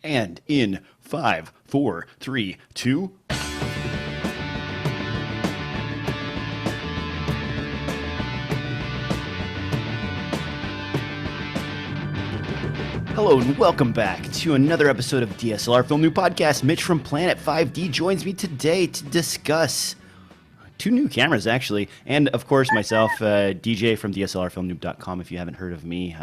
And in 5, 4, 3, 2. Hello and welcome back to another episode of DSLR Film Noob Podcast. Mitch from Planet 5D joins me today to discuss two new cameras, actually, and of course myself, DJ from DSLRFilmNoob.com. If you haven't heard of me,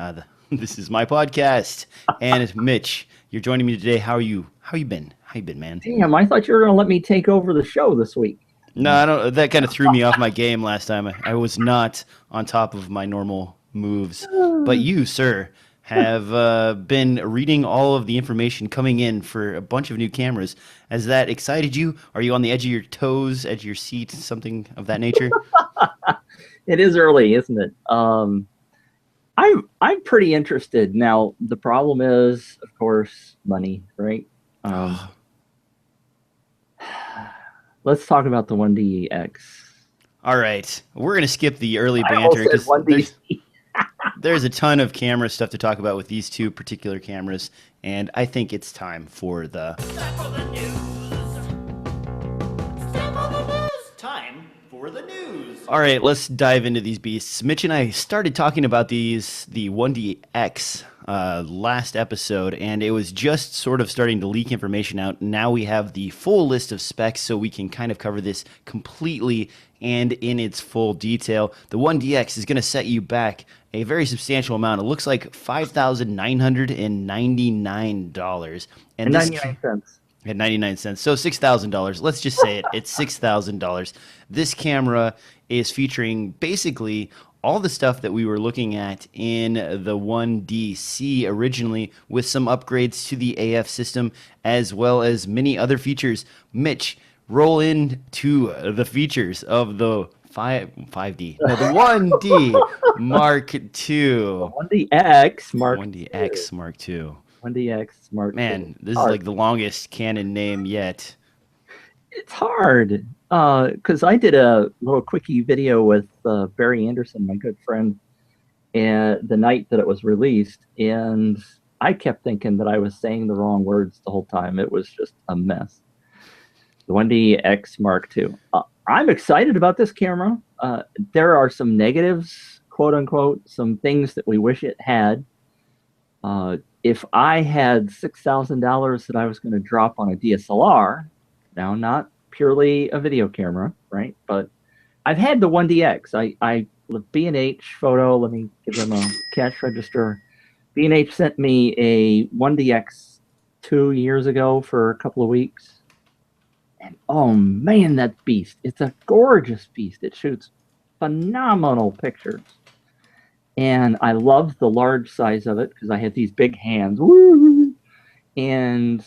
this is my podcast. And Mitch, you're joining me today. How are you? How you been? How you been, man? Damn, I thought you were going to let me take over the show this week. No, I don't. That kind of threw me off my game last time. I was not on top of my normal moves. But you, sir, have been reading all of the information coming in for a bunch of new cameras. Has that excited you? Are you on the edge of your toes, edge of your seat, something of that nature? It is early, isn't it? I'm pretty interested. Now, the problem is, of course, money, right? Let's talk about the 1DX. All right. We're going to skip the early banter because there's a ton of camera stuff to talk about with these two particular cameras, and I think it's time for the news. Time for the news. All right, let's dive into these beasts. Mitch and I started talking about the 1DX last episode, and it was just sort of starting to leak information out. Now we have the full list of specs, so we can kind of cover this completely and in its full detail. The 1DX is going to set you back a very substantial amount. It looks like $5,999. And 99 cents. At 99 cents. So $6,000. Let's just say it. It's $6,000. This camera is featuring basically all the stuff that we were looking at in the 1DC originally, with some upgrades to the AF system as well as many other features. Mitch, roll into the features of the 5D. No, the 1D Mark II. The 1DX Mark 1DX Mark II. 1DX Mark II. Man, this is like the longest Canon name yet. It's hard because I did a little quickie video with Barry Anderson, my good friend, and the night that it was released, and I kept thinking that I was saying the wrong words the whole time. It was just a mess. The 1DX Mark II. I'm excited about this camera. There are some negatives, quote unquote, some things that we wish it had. If I had $6,000 that I was going to drop on a DSLR, now not purely a video camera, right? But I've had the 1DX. I B&H photo. Let me give them a cash register. B&H sent me a 1DX 2 years ago for a couple of weeks. And oh man, that beast. It's a gorgeous beast. It shoots phenomenal pictures. And I love the large size of it because I have these big hands. Woo! And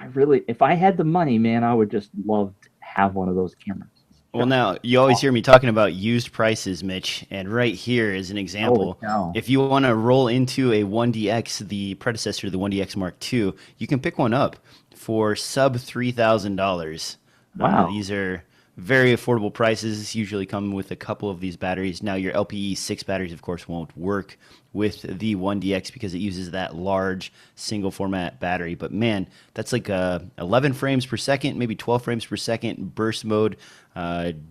I really, if I had the money, man, I would just love to have one of those cameras. Well, now, you always hear me talking about used prices, Mitch, and right here is an example. If you want to roll into a 1DX, the predecessor to the 1DX Mark II, you can pick one up for sub $3,000. Wow. These are very affordable prices. Usually come with a couple of these batteries. Now, your LPE6 batteries, of course, won't work with the 1DX because it uses that large single format battery. But man, that's like 11 frames per second, maybe 12 frames per second burst mode.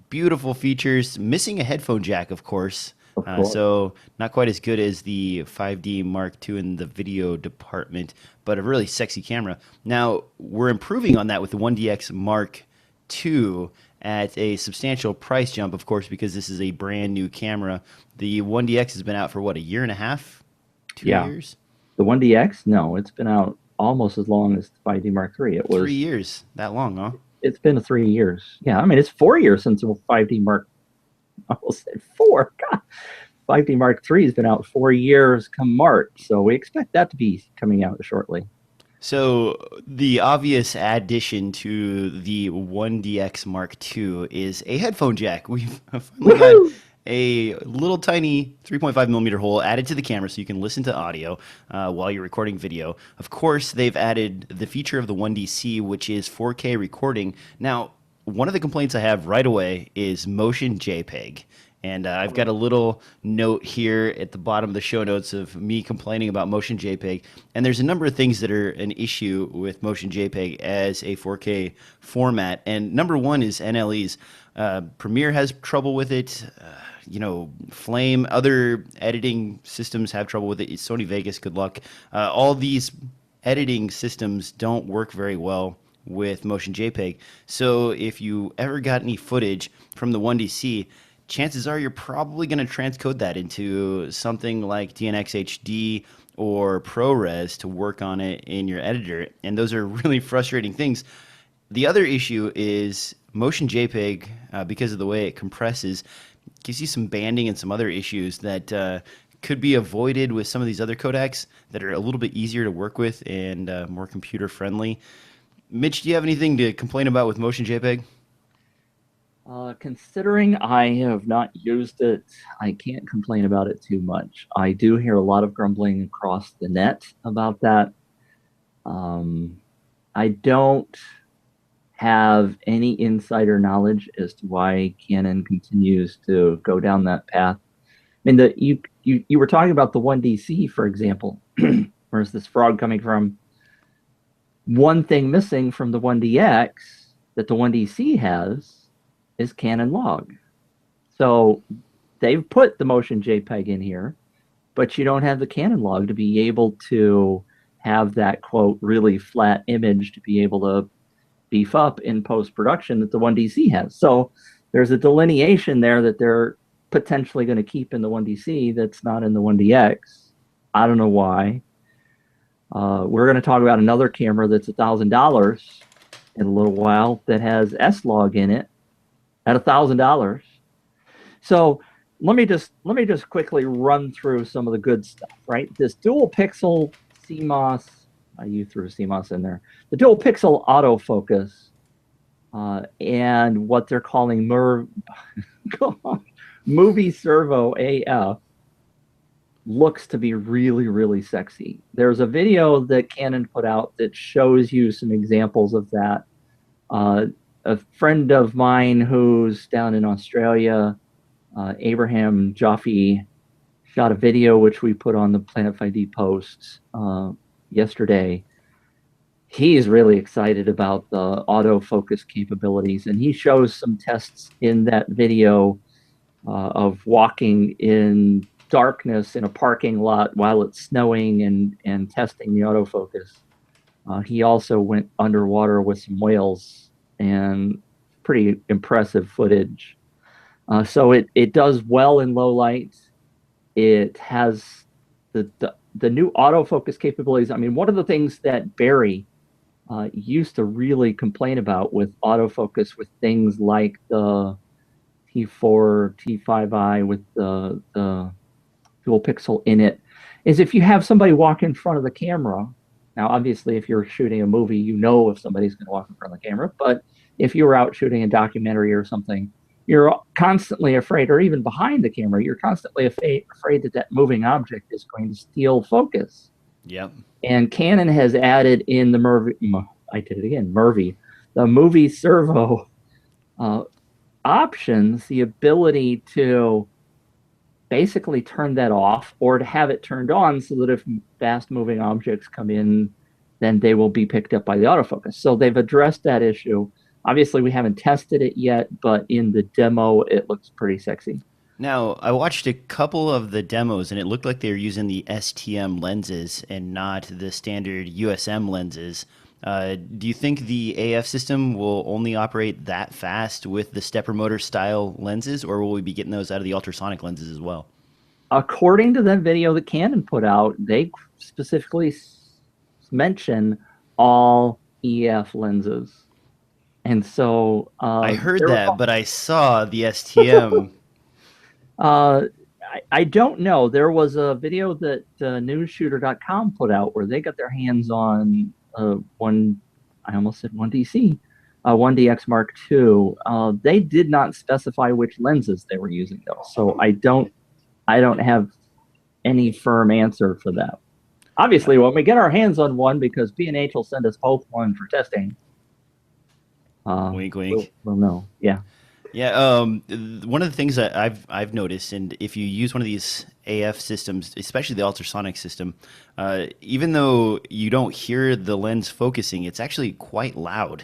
Beautiful features. Missing a headphone jack, of course. So not quite as good as the 5D Mark II in the video department, but a really sexy camera. Now, we're improving on that with the 1DX Mark II at a substantial price jump, of course, because this is a brand new camera. The 1DX has been out for, what, a year and a half? 2 years? The 1DX? No, it's been out almost as long as the 5D Mark III. It was 3 years. That long, huh? It's been 3 years. Yeah, I mean, it's 4 years since the 5D Mark. I almost said 4. God. 5D Mark III has been out 4 years come March, so we expect that to be coming out shortly. So the obvious addition to the 1DX Mark II is a headphone jack. We've finally got a little tiny 3.5 millimeter hole added to the camera so you can listen to audio while you're recording video. Of course, they've added the feature of the 1DC, which is 4K recording. Now, one of the complaints I have right away is motion JPEG. And I've got a little note here at the bottom of the show notes of me complaining about Motion JPEG. And there's a number of things that are an issue with Motion JPEG as a 4K format. And number one is NLEs. Premiere has trouble with it. Flame, other editing systems have trouble with it. Sony Vegas, good luck. All these editing systems don't work very well with Motion JPEG. So if you ever got any footage from the 1DC, chances are you're probably going to transcode that into something like DNX HD or ProRes to work on it in your editor. And those are really frustrating things. The other issue is Motion JPEG, because of the way it compresses, gives you some banding and some other issues that could be avoided with some of these other codecs that are a little bit easier to work with and more computer friendly. Mitch, do you have anything to complain about with Motion JPEG? Considering I have not used it, I can't complain about it too much. I do hear a lot of grumbling across the net about that. I don't have any insider knowledge as to why Canon continues to go down that path. I mean, you were talking about the 1DC, for example. Where's this frog coming from? One thing missing from the 1DX that the 1DC has is Canon log. So they've put the Motion JPEG in here, but you don't have the Canon log to be able to have that, quote, really flat image to be able to beef up in post-production that the 1DC has. So there's a delineation there that they're potentially going to keep in the 1DC that's not in the 1DX. I don't know why. We're going to talk about another camera that's $1,000 in a little while that has S-Log in it at $1,000. So let me just quickly run through some of the good stuff, right? This dual pixel CMOS, you threw CMOS in there. The dual pixel autofocus and what they're calling movie servo AF looks to be really, really sexy. There's a video that Canon put out that shows you some examples of that. A friend of mine who's down in Australia, Abraham Jaffe, shot a video which we put on the Planet 5D posts yesterday. He's really excited about the autofocus capabilities, and he shows some tests in that video of walking in darkness in a parking lot while it's snowing and testing the autofocus. He also went underwater with some whales, and pretty impressive footage. So it does well in low light. It has the new autofocus capabilities. I mean, one of the things that Barry used to really complain about with autofocus with things like the T4, T5i with the dual pixel in it is if you have somebody walk in front of the camera. Now, obviously, if you're shooting a movie, you know if somebody's going to walk in front of the camera. But if you were out shooting a documentary or something, you're constantly afraid, or even behind the camera, you're constantly afraid that that moving object is going to steal focus. Yep. And Canon has added in the the movie servo options, the ability to basically turn that off or to have it turned on so that if fast moving objects come in, then they will be picked up by the autofocus. So they've addressed that issue. Obviously, we haven't tested it yet, but in the demo, it looks pretty sexy. Now, I watched a couple of the demos, and it looked like they were using the STM lenses and not the standard USM lenses. Do you think the AF system will only operate that fast with the stepper motor style lenses, or will we be getting those out of the ultrasonic lenses as well? According to that video that Canon put out, they specifically mention all EF lenses. And so I heard that, but I saw the STM. I don't know. There was a video that newsshooter.com put out where they got their hands on I almost said 1DC, 1DX Mark II. They did not specify which lenses they were using though, so I don't have any firm answer for that. Obviously, when we get our hands on one, because B&H will send us both one for testing. Wink, wink. We'll know. Yeah. Yeah, one of the things that I've noticed, and if you use one of these AF systems, especially the ultrasonic system, even though you don't hear the lens focusing, it's actually quite loud.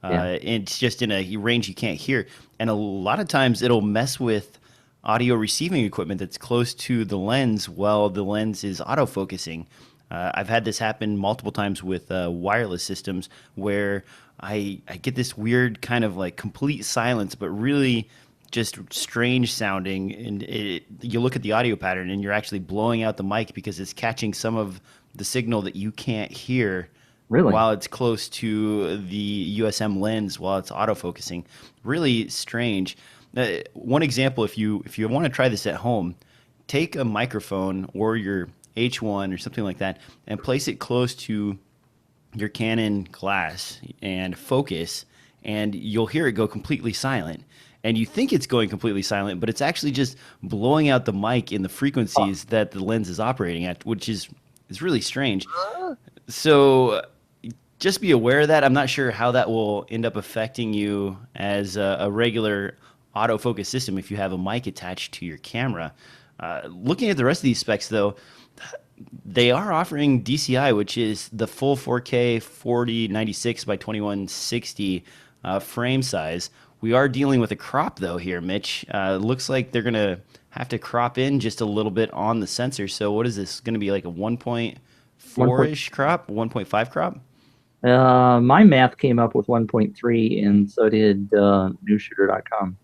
Yeah, It's just in a range you can't hear, and a lot of times it'll mess with audio receiving equipment that's close to the lens while the lens is autofocusing. I've had this happen multiple times with wireless systems where I get this weird kind of like complete silence, but really just strange sounding. And you look at the audio pattern and you're actually blowing out the mic because it's catching some of the signal that you can't hear really. while it's close to the USM lens while it's autofocusing. Really strange. One example, if you want to try this at home, take a microphone or your H1 or something like that and place it close to your Canon glass and focus, and you'll hear it go completely silent. And you think it's going completely silent, but it's actually just blowing out the mic in the frequencies that the lens is operating at, which is really strange. So just be aware of that. I'm not sure how that will end up affecting you as a regular autofocus system if you have a mic attached to your camera. Looking at the rest of these specs, though, they are offering DCI, which is the full 4K 4096 by 2160 frame size. We are dealing with a crop, though, here, Mitch. Looks like they're going to have to crop in just a little bit on the sensor. So what is this going to be, like a 1.4-ish crop, 1.5 crop? My math came up with 1.3, and so did newshooter.com.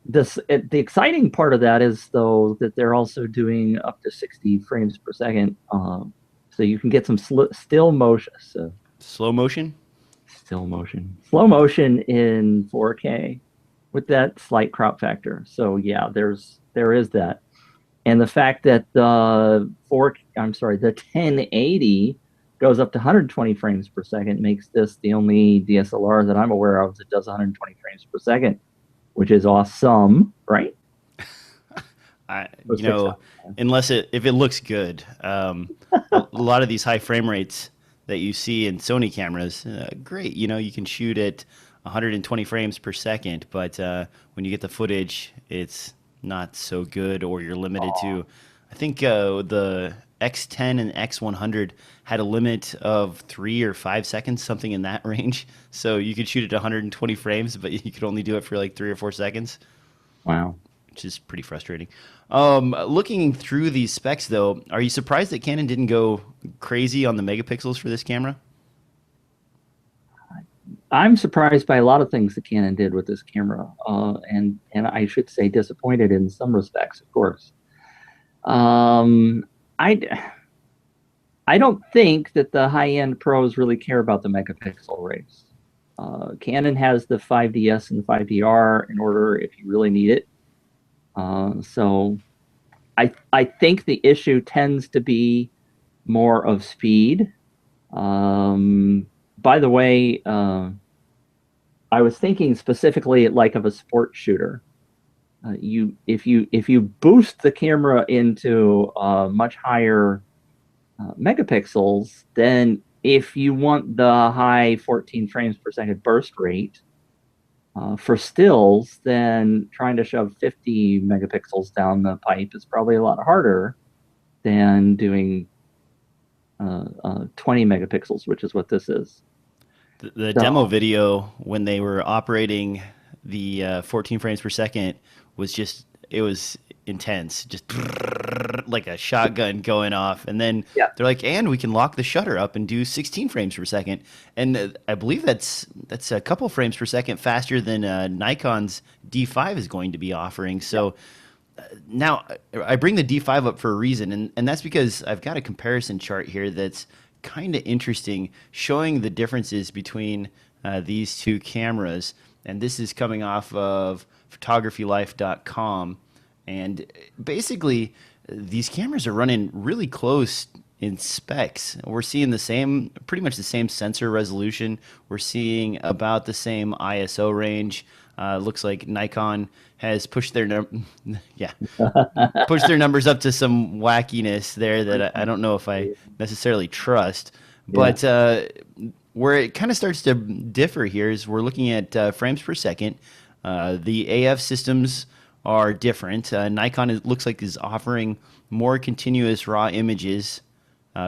The exciting part of that is, though, that they're also doing up to 60 frames per second, so you can get some still motion. Slow motion? Slow motion in 4K with that slight crop factor. So yeah, there is that, and the fact that the 1080 goes up to 120 frames per second makes this the only DSLR that I'm aware of that does 120 frames per second, which is awesome, right? You know, unless if it looks good. A lot of these high frame rates that you see in Sony cameras, great. You know, you can shoot at 120 frames per second, but when you get the footage, it's not so good, or you're limited to. I think the X10 and X100 had a limit of 3 or 5 seconds, something in that range. So you could shoot at 120 frames, but you could only do it for like 3 or 4 seconds. Wow. Which is pretty frustrating. Looking through these specs, though, are you surprised that Canon didn't go crazy on the megapixels for this camera? I'm surprised by a lot of things that Canon did with this camera, and I should say disappointed in some respects, of course. I don't think that the high-end pros really care about the megapixel rates. Canon has the 5DS and the 5DR in order if you really need it. So I think the issue tends to be more of speed. By the way, I was thinking specifically like of a sports shooter. If you boost the camera into much higher megapixels, then if you want the high 14 frames per second burst rate for stills, then trying to shove 50 megapixels down the pipe is probably a lot harder than doing 20 megapixels, which is what this is. The demo video, when they were operating the 14 frames per second, it was intense, just like a shotgun going off. And then they're like, and we can lock the shutter up and do 16 frames per second. And I believe that's a couple frames per second faster than Nikon's D5 is going to be offering. So now I bring the D5 up for a reason, and that's because I've got a comparison chart here that's kind of interesting, showing the differences between these two cameras. And this is coming off of photographylife.com. And basically, these cameras are running really close in specs. We're seeing pretty much the same sensor resolution. We're seeing about the same ISO range. Looks like Nikon has pushed their pushed their numbers up to some wackiness there that I don't know if I necessarily trust. But Where it kind of starts to differ here is we're looking at frames per second. The AF systems are different. Nikon looks like is offering more continuous raw images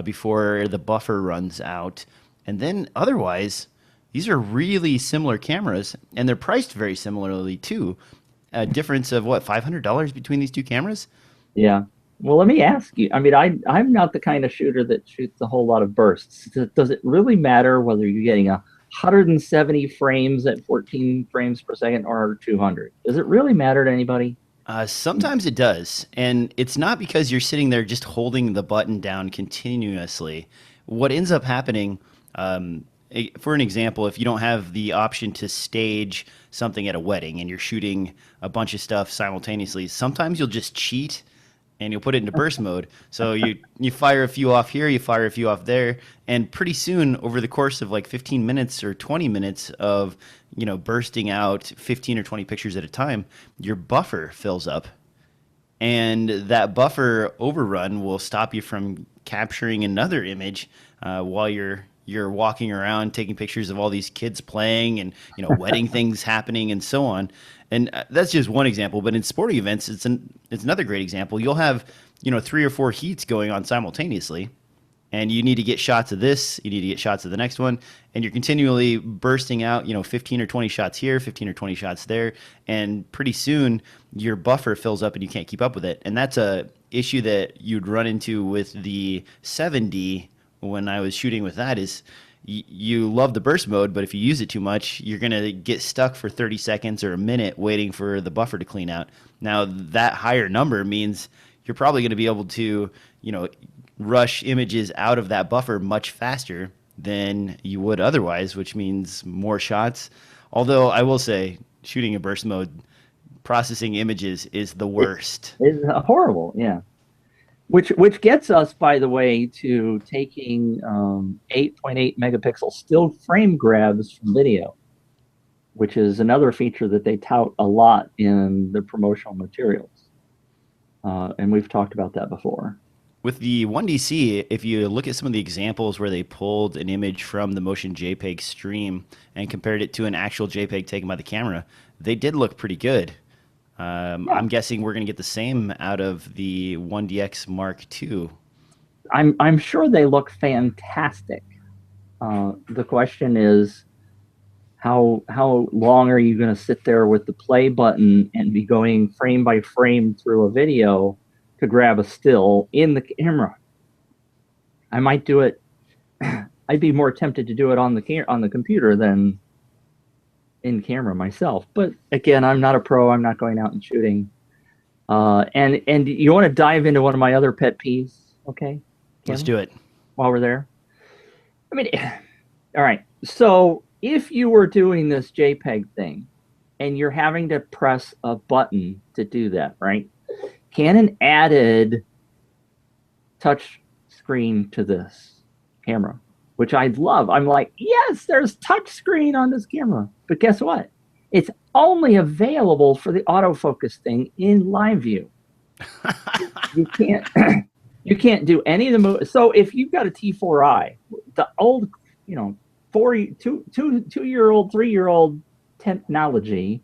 before the buffer runs out. And then otherwise, these are really similar cameras, and they're priced very similarly too. A difference of what, $500 between these two cameras? Yeah. Well, let me ask you. I mean, I'm not the kind of shooter that shoots a whole lot of bursts. Does it really matter whether you're getting 170 frames at 14 frames per second or 200? Does it really matter to anybody? Sometimes it does, and it's not because you're sitting there just holding the button down continuously. What ends up happening, for an example, if you don't have the option to stage something at a wedding and you're shooting a bunch of stuff simultaneously, sometimes you'll just cheat and you'll put it into burst mode. So you fire a few off here, you fire a few off there, and pretty soon, over the course of like 15 minutes or 20 minutes of bursting out 15 or 20 pictures at a time, your buffer fills up, and that buffer overrun will stop you from capturing another image while you're walking around taking pictures of all these kids playing and wedding things happening and so on. And that's just one example, but in sporting events, it's another great example. You'll have 3 or 4 heats going on simultaneously, and you need to get shots of this, you need to get shots of the next one, and you're continually bursting out 15 or 20 shots here, 15 or 20 shots there, and pretty soon your buffer fills up and you can't keep up with it. And that's a issue that you'd run into with the 7D when I was shooting with that. Is you love the burst mode, but if you use it too much, you're going to get stuck for 30 seconds or a minute waiting for the buffer to clean out. Now, that higher number means you're probably going to be able to, rush images out of that buffer much faster than you would otherwise, which means more shots. Although I will say, shooting a burst mode, processing images is the worst. It's horrible, yeah. Which gets us, by the way, to taking 8.8 megapixel still frame grabs from video, which is another feature that they tout a lot in the promotional materials. And we've talked about that before. With the 1DC, if you look at some of the examples where they pulled an image from the Motion JPEG stream and compared it to an actual JPEG taken by the camera, they did look pretty good. Yeah. I'm guessing we're going to get the same out of the 1DX Mark II. I'm sure they look fantastic. The question is, how long are you going to sit there with the play button and be going frame by frame through a video to grab a still in the camera? I might do it. I'd be more tempted to do it on the computer than in camera myself. But again, I'm not a pro. I'm not going out and shooting. And you want to dive into one of my other pet peeves? Okay, let's do it while we're there. I mean, all right. So if you were doing this JPEG thing and you're having to press a button to do that, right? Canon added touch screen to this camera, which I love. I'm like, yes, there's touch screen on this camera. But guess what? It's only available for the autofocus thing in live view. You can't do any of the moves. So if you've got a T4i, the old, 2-year-old, 3-year-old technology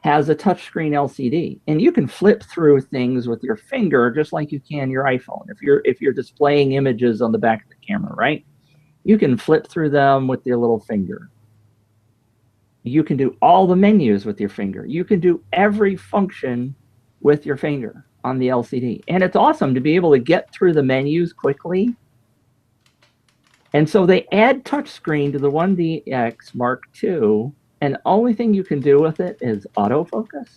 has a touchscreen LCD, and you can flip through things with your finger just like you can your iPhone. If you're displaying images on the back of the camera, right? You can flip through them with your little finger. You can do all the menus with your finger. You can do every function with your finger on the LCD. And it's awesome to be able to get through the menus quickly. And so they add touchscreen to the 1DX Mark II, and the only thing you can do with it is autofocus.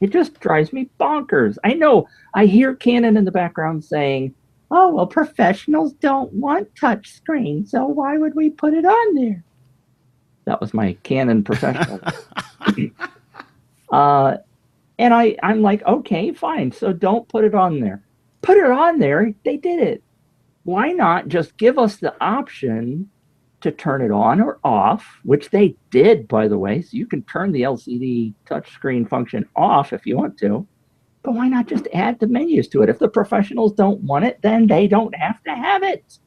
It just drives me bonkers. I know, I hear Canon in the background saying, oh, well, professionals don't want touchscreen, so why would we put it on there? That was my Canon professional. And I'm like, okay, fine. So don't put it on there. Put it on there. They did it. Why not just give us the option to turn it on or off, which they did, by the way. So you can turn the LCD touchscreen function off if you want to. But why not just add the menus to it? If the professionals don't want it, then they don't have to have it.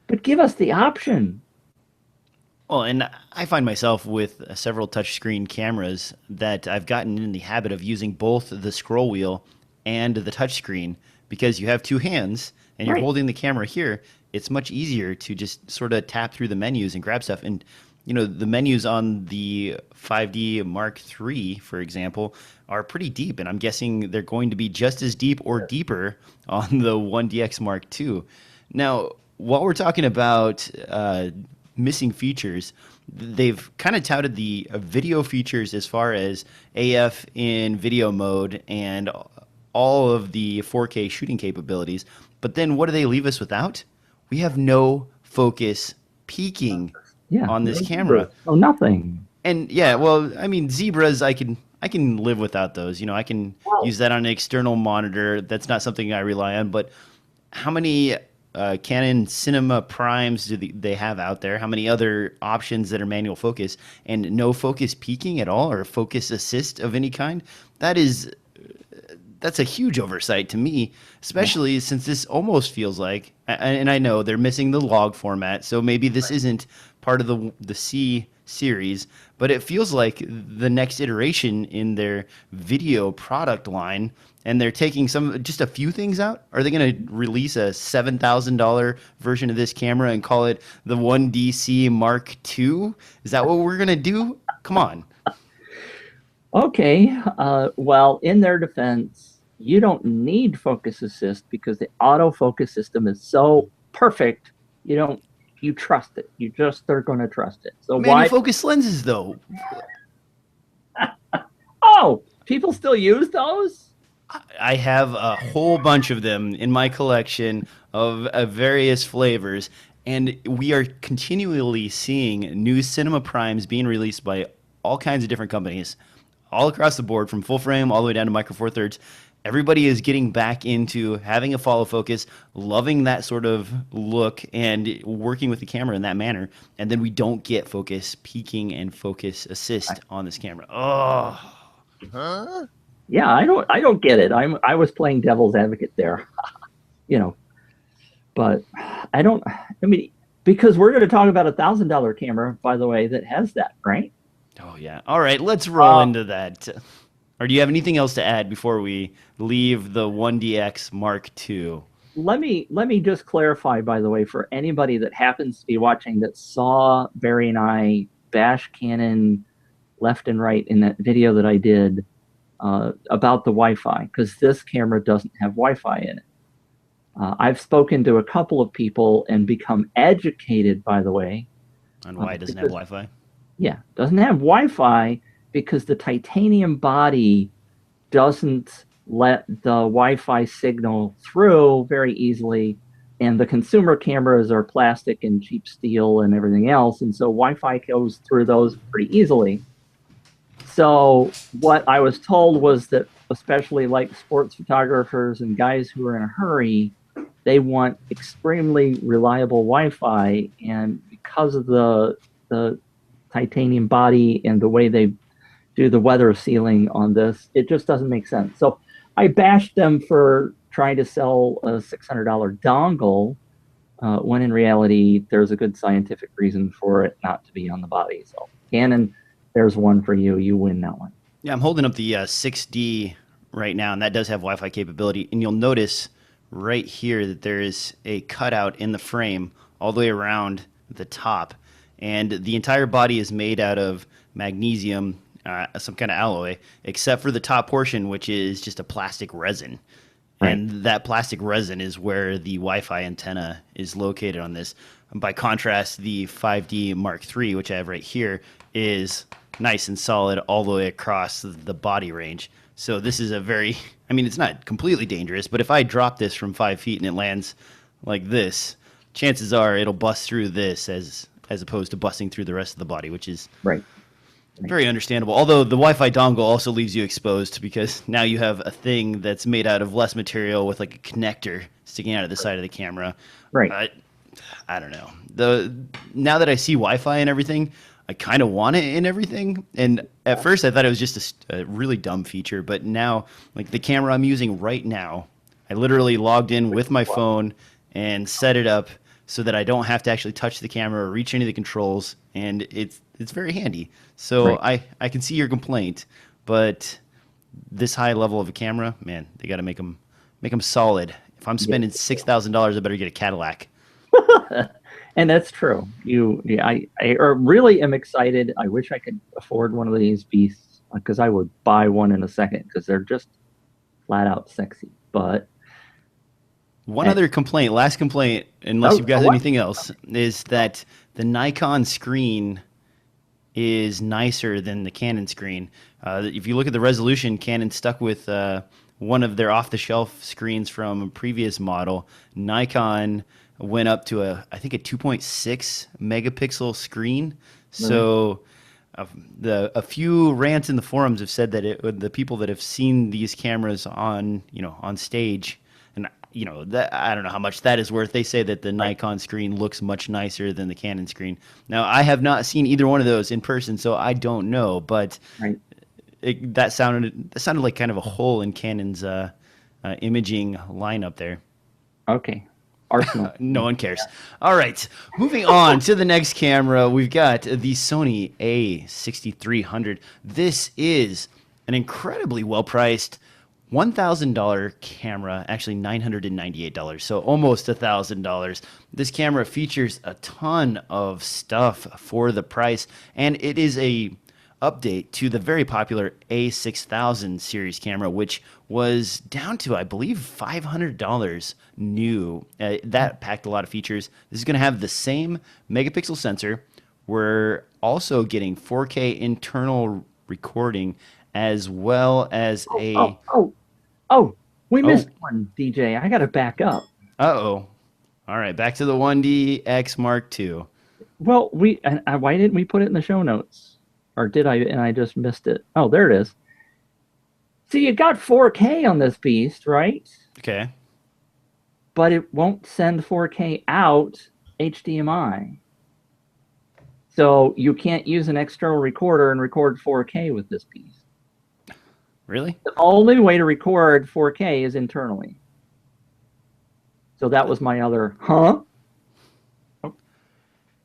But give us the option. Well, and I find myself with several touchscreen cameras that I've gotten in the habit of using both the scroll wheel and the touchscreen because you have two hands and you're Right. holding the camera here. It's much easier to just sort of tap through the menus and grab stuff. And, the menus on the 5D Mark III, for example, are pretty deep. And I'm guessing they're going to be just as deep or deeper on the 1DX Mark II. Now, while we're talking about missing features, they've kind of touted the video features as far as AF in video mode and all of the 4K shooting capabilities. But then what do they leave us without? We have no focus peaking Yeah. on this No camera. zebras. Oh, nothing. And yeah, well, I mean, zebras, I can live without those. I can Well, use that on an external monitor. That's not something I rely on. But how many Canon Cinema Primes do they have out there? How many other options that are manual focus and no focus peaking at all or focus assist of any kind? That's a huge oversight to me, especially since this almost feels like, and I know they're missing the log format, so maybe this isn't part of the C series, but it feels like the next iteration in their video product line, and they're taking just a few things out. Are they going to release a $7,000 version of this camera and call it the 1DC Mark II? Is that what we're going to do? Come on. okay. Well, in their defense, you don't need focus assist because the autofocus system is so perfect. You trust it. You just are going to trust it. So Manual why? focus lenses, though. Oh, people still use those? I have a whole bunch of them in my collection of various flavors, and we are continually seeing new cinema primes being released by all kinds of different companies, all across the board, from full frame all the way down to micro four thirds. Everybody is getting back into having a follow focus, loving that sort of look, and working with the camera in that manner. And then we don't get focus peaking and focus assist on this camera. Oh. Huh? Yeah, I don't get it. I was playing devil's advocate there, but I don't. I mean, because we're going to talk about $1,000 camera, by the way, that has that, right? Oh, yeah. All right, let's roll into that. Or do you have anything else to add before we leave the 1DX Mark II? Let me just clarify, by the way, for anybody that happens to be watching that saw Barry and I bash Canon left and right in that video that I did about the Wi-Fi, because this camera doesn't have Wi-Fi in it. I've spoken to a couple of people and become educated, by the way. On why it doesn't have Wi-Fi? Yeah, doesn't have Wi-Fi because the titanium body doesn't let the Wi-Fi signal through very easily, and the consumer cameras are plastic and cheap steel and everything else, and so Wi-Fi goes through those pretty easily. So what I was told was that, especially like sports photographers and guys who are in a hurry, they want extremely reliable Wi-Fi, and because of the titanium body and the way they do the weather sealing on this, it just doesn't make sense. So I bashed them for trying to sell a $600 dongle when in reality there's a good scientific reason for it not to be on the body. So Canon, there's one for you. You win that one. Yeah, I'm holding up the 6D right now, and that does have Wi-Fi capability. And you'll notice right here that there is a cutout in the frame all the way around the top. And the entire body is made out of magnesium, some kind of alloy, except for the top portion, which is just a plastic resin. Right. And that plastic resin is where the Wi-Fi antenna is located on this. By contrast, the 5D Mark III, which I have right here, is nice and solid all the way across the body range. So this is it's not completely dangerous, but if I drop this from 5 feet and it lands like this, chances are it'll bust through this as opposed to busting through the rest of the body, which is right. Very understandable. Although the Wi-Fi dongle also leaves you exposed because now you have a thing that's made out of less material with like a connector sticking out of the side of the camera. Right. I don't know. Now that I see Wi-Fi and everything, I kind of want it in everything. And at first I thought it was just a really dumb feature, but now, like the camera I'm using right now, I literally logged in with my phone and set it up so that I don't have to actually touch the camera or reach any of the controls, and it's very handy. So Right. I can see your complaint, but this high level of a camera, man, they got to make them solid. If I'm Yeah. spending $6,000, I better get a Cadillac. And that's true. Yeah, I really am excited. I wish I could afford one of these beasts because I would buy one in a second because they're just flat out sexy. But One other complaint, last complaint, unless you've got what? anything else, is that the Nikon screen is nicer than the Canon screen. If you look at the resolution, Canon stuck with one of their off-the-shelf screens from a previous model. Nikon went up to I think a 2.6 megapixel screen. So a few rants in the forums have said that the people that have seen these cameras on stage, and that I don't know how much that is worth. They say that the Nikon screen looks much nicer than the Canon screen. Now, I have not seen either one of those in person, so I don't know. But that sounded like kind of a hole in Canon's imaging lineup there. Okay. Arsenal. No one cares. All right, moving on to the next camera. We've got the Sony A6300. This is an incredibly well-priced $1,000 camera, actually $998, so almost $1,000. This camera features a ton of stuff for the price, and it is a update to the very popular A6000 series camera, which was down to, I believe, $500 new. That packed a lot of features. This is going to have the same megapixel sensor. We're also getting 4K internal recording, as well as we missed one, DJ. I got to back up. All right, back to the 1DX Mark II. Well, why didn't we put it in the show notes? Or did I, and I just missed it? Oh, there it is. See, you got 4K on this beast, right? Okay. But it won't send 4K out HDMI. So you can't use an external recorder and record 4K with this beast. Really? The only way to record 4K is internally. So that was my other,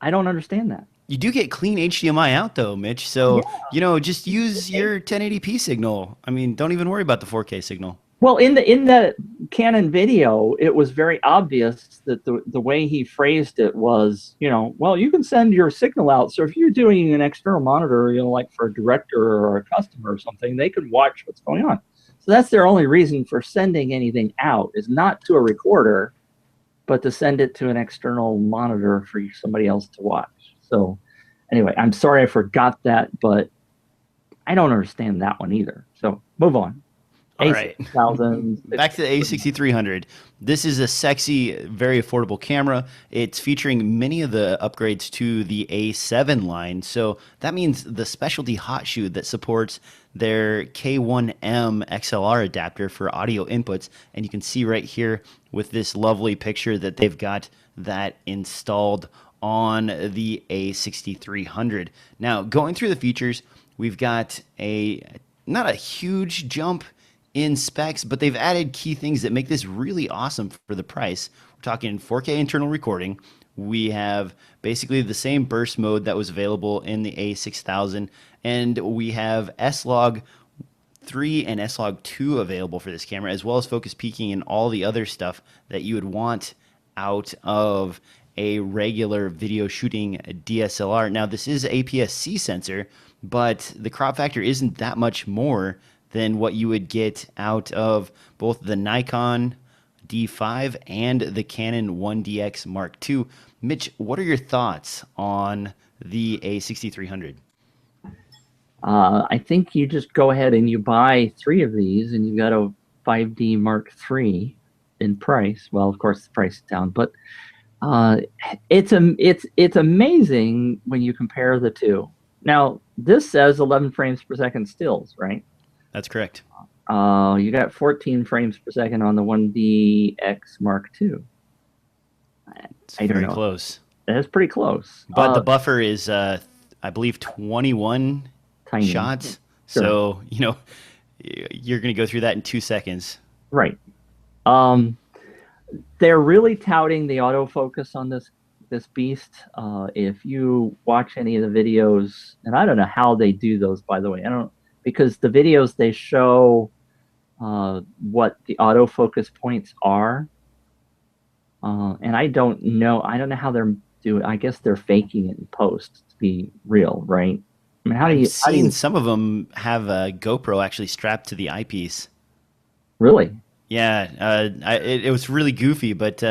I don't understand that. You do get clean HDMI out though, Mitch. So, just use your 1080p signal. I mean, don't even worry about the 4K signal. Well, in the Canon video, it was very obvious that the way he phrased it was, well, you can send your signal out. So if you're doing an external monitor, like for a director or a customer or something, they can watch what's going on. So that's their only reason for sending anything out, is not to a recorder, but to send it to an external monitor for somebody else to watch. So anyway, I'm sorry I forgot that, but I don't understand that one either. So move on. All right. Back to the A6300. This is a sexy, very affordable camera. It's featuring many of the upgrades to the A7 line. So that means the specialty hot shoe that supports their K1M XLR adapter for audio inputs. And you can see right here with this lovely picture that they've got that installed on the A6300. Now, going through the features, we've got not a huge jump in specs, but they've added key things that make this really awesome for the price. We're talking 4K internal recording. We have basically the same burst mode that was available in the A6000, and we have S-Log 3 and S-Log 2 available for this camera, as well as focus peaking and all the other stuff that you would want out of a regular video shooting DSLR. Now, this is APS-C sensor, but the crop factor isn't that much more than what you would get out of both the Nikon D5 and the Canon 1DX Mark II. Mitch, what are your thoughts on the A6300? I think you just go ahead and you buy 3 of these, and you got a 5D Mark III in price. Well, of course, the price is down, but it's amazing when you compare the two. Now, this says 11 frames per second stills, right? That's correct. You got 14 frames per second on the 1DX Mark II. I don't know. Close. That's pretty close. But the buffer is, I believe, 21 shots. Sure. So, you're going to go through that in 2 seconds. Right. they're really touting the autofocus on this beast. If you watch any of the videos, and I don't know how they do those, by the way. I don't, because the videos they show what the autofocus points are, and I don't know. I don't know how they're doing. I guess they're faking it in post to be real, right? I mean, I've how do seen you some of them have a GoPro actually strapped to the eyepiece. really? Yeah, it was really goofy, but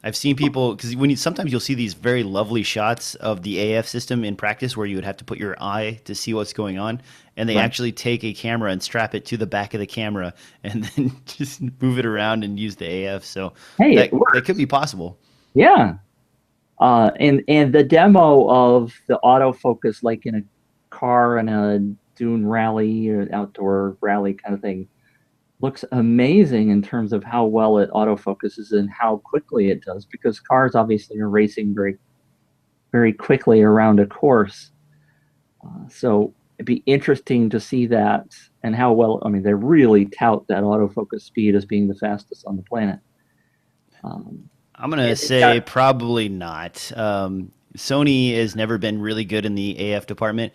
I've seen people because sometimes you'll see these very lovely shots of the AF system in practice where you would have to put your eye to see what's going on, and they Right. actually take a camera and strap it to the back of the camera and then just move it around and use the AF. So Hey, it that could works. be possible. Yeah. And the demo of the autofocus, like in a car in a dune rally or outdoor rally kind of thing, looks amazing in terms of how well it autofocuses and how quickly it does, because cars obviously are racing very, very quickly around a course. So it'd be interesting to see that and how well, I mean, they really tout that autofocus speed as being the fastest on the planet. I'm gonna And they've got, say probably not. Sony has never been really good in the AF department.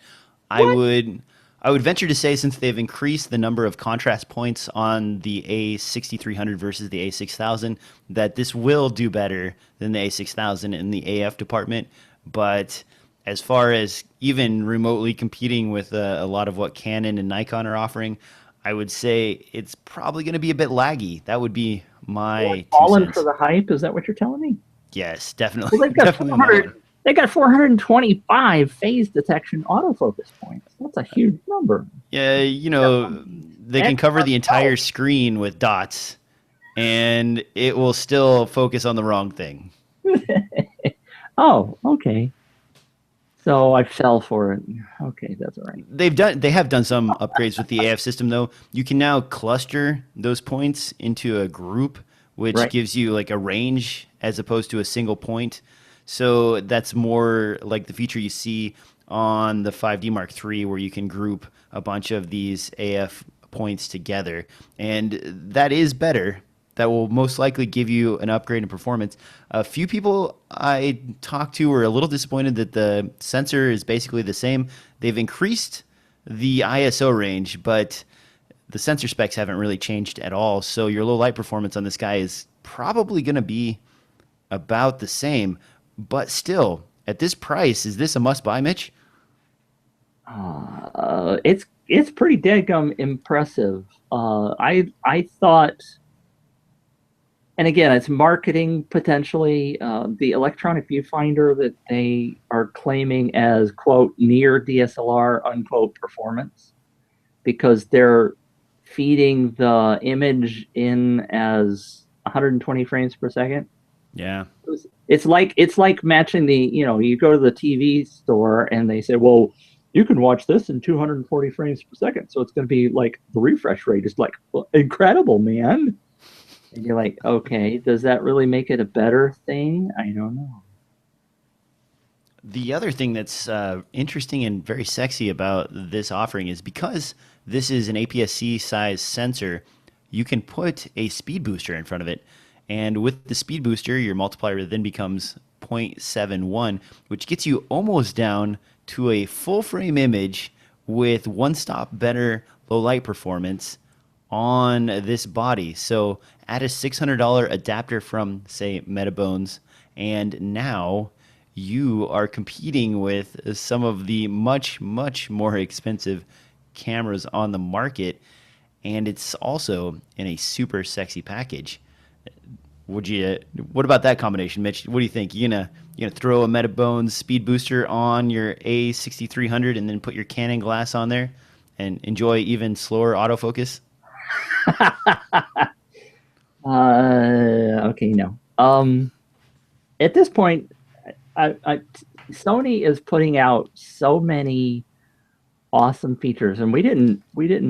I what? would I would venture to say since they've increased the number of contrast points on the A6300 versus the A6000, that this will do better than the A6000 in the AF department. But as far as even remotely competing with a lot of what Canon and Nikon are offering, I would say it's probably going to be a bit laggy. That would be my two Fallen for cents. the hype? Is that what you're telling me? Yes, definitely, Well, they've got definitely on that one. 400. They got 425 phase detection autofocus points. That's a huge number. Yeah, they can cover the entire screen with dots, and it will still focus on the wrong thing. Oh, okay. So I fell for it. Okay, that's all right. They have done some upgrades with the AF system though. You can now cluster those points into a group, which Right. gives you like a range as opposed to a single point. So that's more like the feature you see on the 5D Mark III, where you can group a bunch of these AF points together, and that is better. That will most likely give you an upgrade in performance. A few people I talked to were a little disappointed that the sensor is basically the same. They've increased the ISO range, but the sensor specs haven't really changed at all. So your low light performance on this guy is probably going to be about the same. But still, at this price, is this a must buy, Mitch? It's pretty dadgum impressive. I thought, and again, it's marketing potentially. The electronic viewfinder that they are claiming as quote near DSLR unquote performance, because they're feeding the image in as 120 frames per second. Yeah. It's like matching the, you go to the TV store and they say, well, you can watch this in 240 frames per second, so it's going to be like the refresh rate is like, well, incredible, man. And you're like, okay, does that really make it a better thing? I don't know. The other thing that's interesting and very sexy about this offering is because this is an APS-C size sensor, you can put a speed booster in front of it. And with the speed booster, your multiplier then becomes 0.71, which gets you almost down to a full frame image with one stop better low light performance on this body. So add a $600 adapter from, say, Metabones, and now you are competing with some of the much, much more expensive cameras on the market, and it's also in a super sexy package. Would you? What about that combination, Mitch? What do you think? You gonna throw a Metabones speed booster on your A6300 and then put your Canon glass on there and enjoy even slower autofocus? Okay, no. At this point, Sony is putting out so many awesome features, and we didn't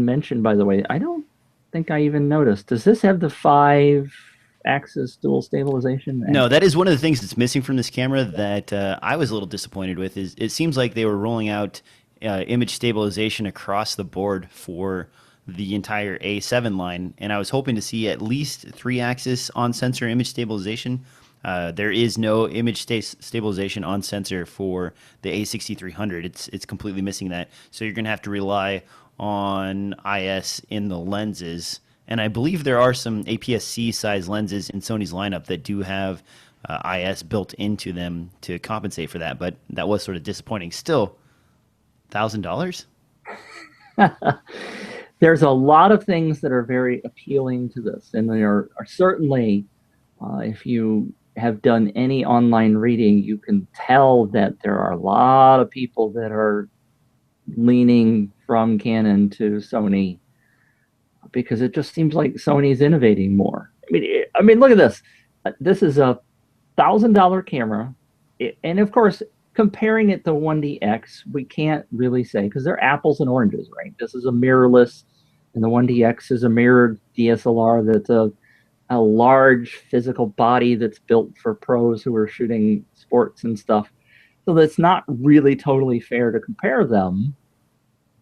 mention, by the way. I don't think I even noticed. Does this have the 5-axis dual stabilization? No, that is one of the things that's missing from this camera that I was a little disappointed with. Is it seems like they were rolling out image stabilization across the board for the entire A7 line, and I was hoping to see at least 3-axis on-sensor image stabilization. There is no image stabilization on sensor for the A6300. It's completely missing that. So you're going to have to rely on IS in the lenses. And I believe there are some APS-C size lenses in Sony's lineup that do have IS built into them to compensate for that. But that was sort of disappointing. Still, $1,000? There's a lot of things that are very appealing to this, and there are certainly, if you have done any online reading, you can tell that there are a lot of people that are leaning from Canon to Sony because it just seems like Sony's innovating more. I mean, look at this. This is a $1,000 camera, and of course, comparing it to 1DX, we can't really say because they're apples and oranges, right? This is a mirrorless, and the 1DX is a mirrored DSLR that's a large physical body that's built for pros who are shooting sports and stuff. So that's not really totally fair to compare them.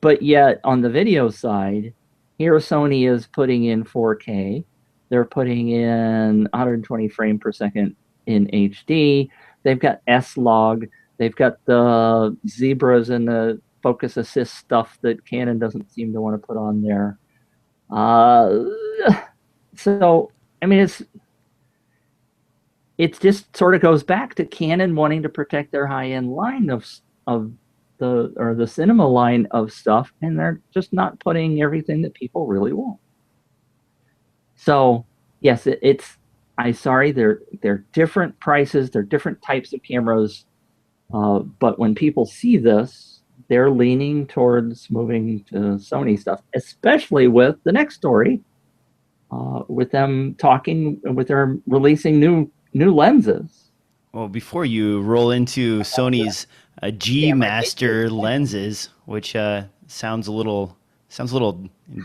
But yet on the video side, here Sony is putting in 4K. They're putting in 120 frame per second in HD. They've got S-Log. They've got the zebras and the focus assist stuff that Canon doesn't seem to want to put on there. So, I mean, it just sort of goes back to Canon wanting to protect their high-end line of the cinema line of stuff, and they're just not putting everything that people really want. So, yes, I'm sorry, they're different prices, they're different types of cameras. But when people see this, they're leaning towards moving to Sony stuff, especially with the next story, with them talking, with their releasing new lenses. Well, before you roll into Sony's G Master lenses, which sounds a little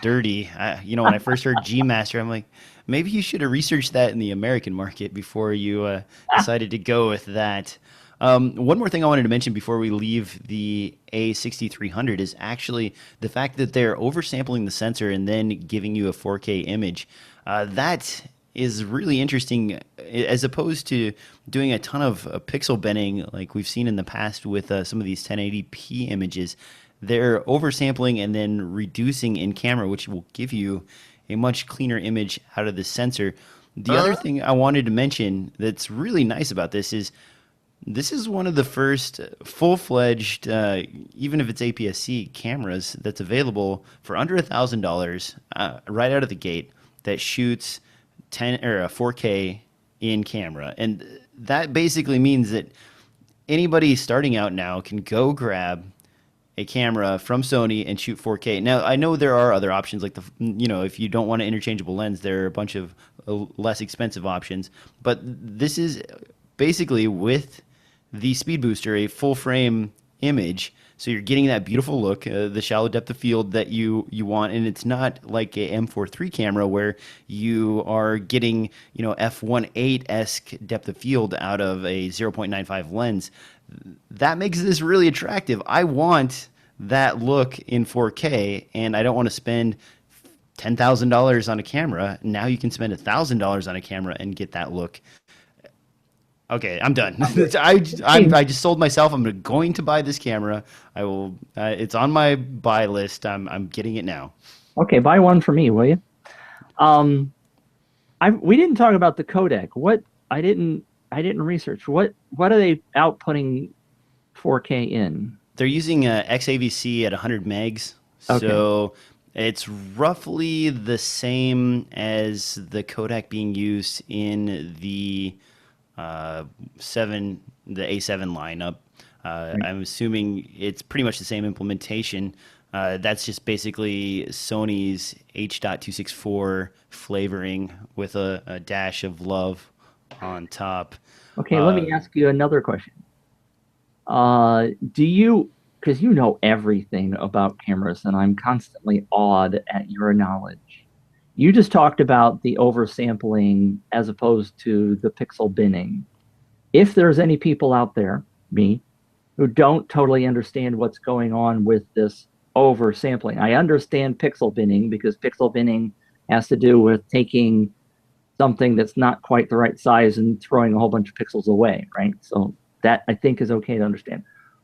dirty. When I first heard G Master, I'm like, maybe you should have researched that in the American market before you decided to go with that. One more thing I wanted to mention before we leave the A6300 is actually the fact that they're oversampling the sensor and then giving you a 4K image. That is really interesting as opposed to doing a ton of pixel bending like we've seen in the past with some of these 1080p images. They're oversampling and then reducing in camera, which will give you a much cleaner image out of the sensor. The other thing I wanted to mention that's really nice about this is one of the first full-fledged, even if it's APS-C cameras, that's available for under $1,000 right out of the gate that shoots 4K in camera. And that basically means that anybody starting out now can go grab a camera from Sony and shoot 4K. Now, I know there are other options like if you don't want an interchangeable lens, there are a bunch of less expensive options. But this is basically with the speed booster, a full frame image. So you're getting that beautiful look, the shallow depth of field that you want. And it's not like a M4 III camera where you are getting, f1.8-esque depth of field out of a 0.95 lens. That makes this really attractive. I want that look in 4K, and I don't want to spend $10,000 on a camera. Now you can spend $1,000 on a camera and get that look. Okay, I'm done. I just sold myself. I'm going to buy this camera. I will. It's on my buy list. I'm getting it now. Okay, buy one for me, will you? We didn't talk about the codec. I didn't research. What are they outputting 4K in? They're using XAVC at 100 megs. Okay. So it's roughly the same as the codec being used in the A7 lineup. Right. I'm assuming it's pretty much the same implementation. That's just basically Sony's H.264 flavoring with a dash of love on top. Okay, let me ask you another question. Because you know everything about cameras, and I'm constantly awed at your knowledge. You just talked about the oversampling as opposed to the pixel binning. If there's any people out there, me, who don't totally understand what's going on with this oversampling. I understand pixel binning because pixel binning has to do with taking something that's not quite the right size and throwing a whole bunch of pixels away, right? So that I think is okay to understand.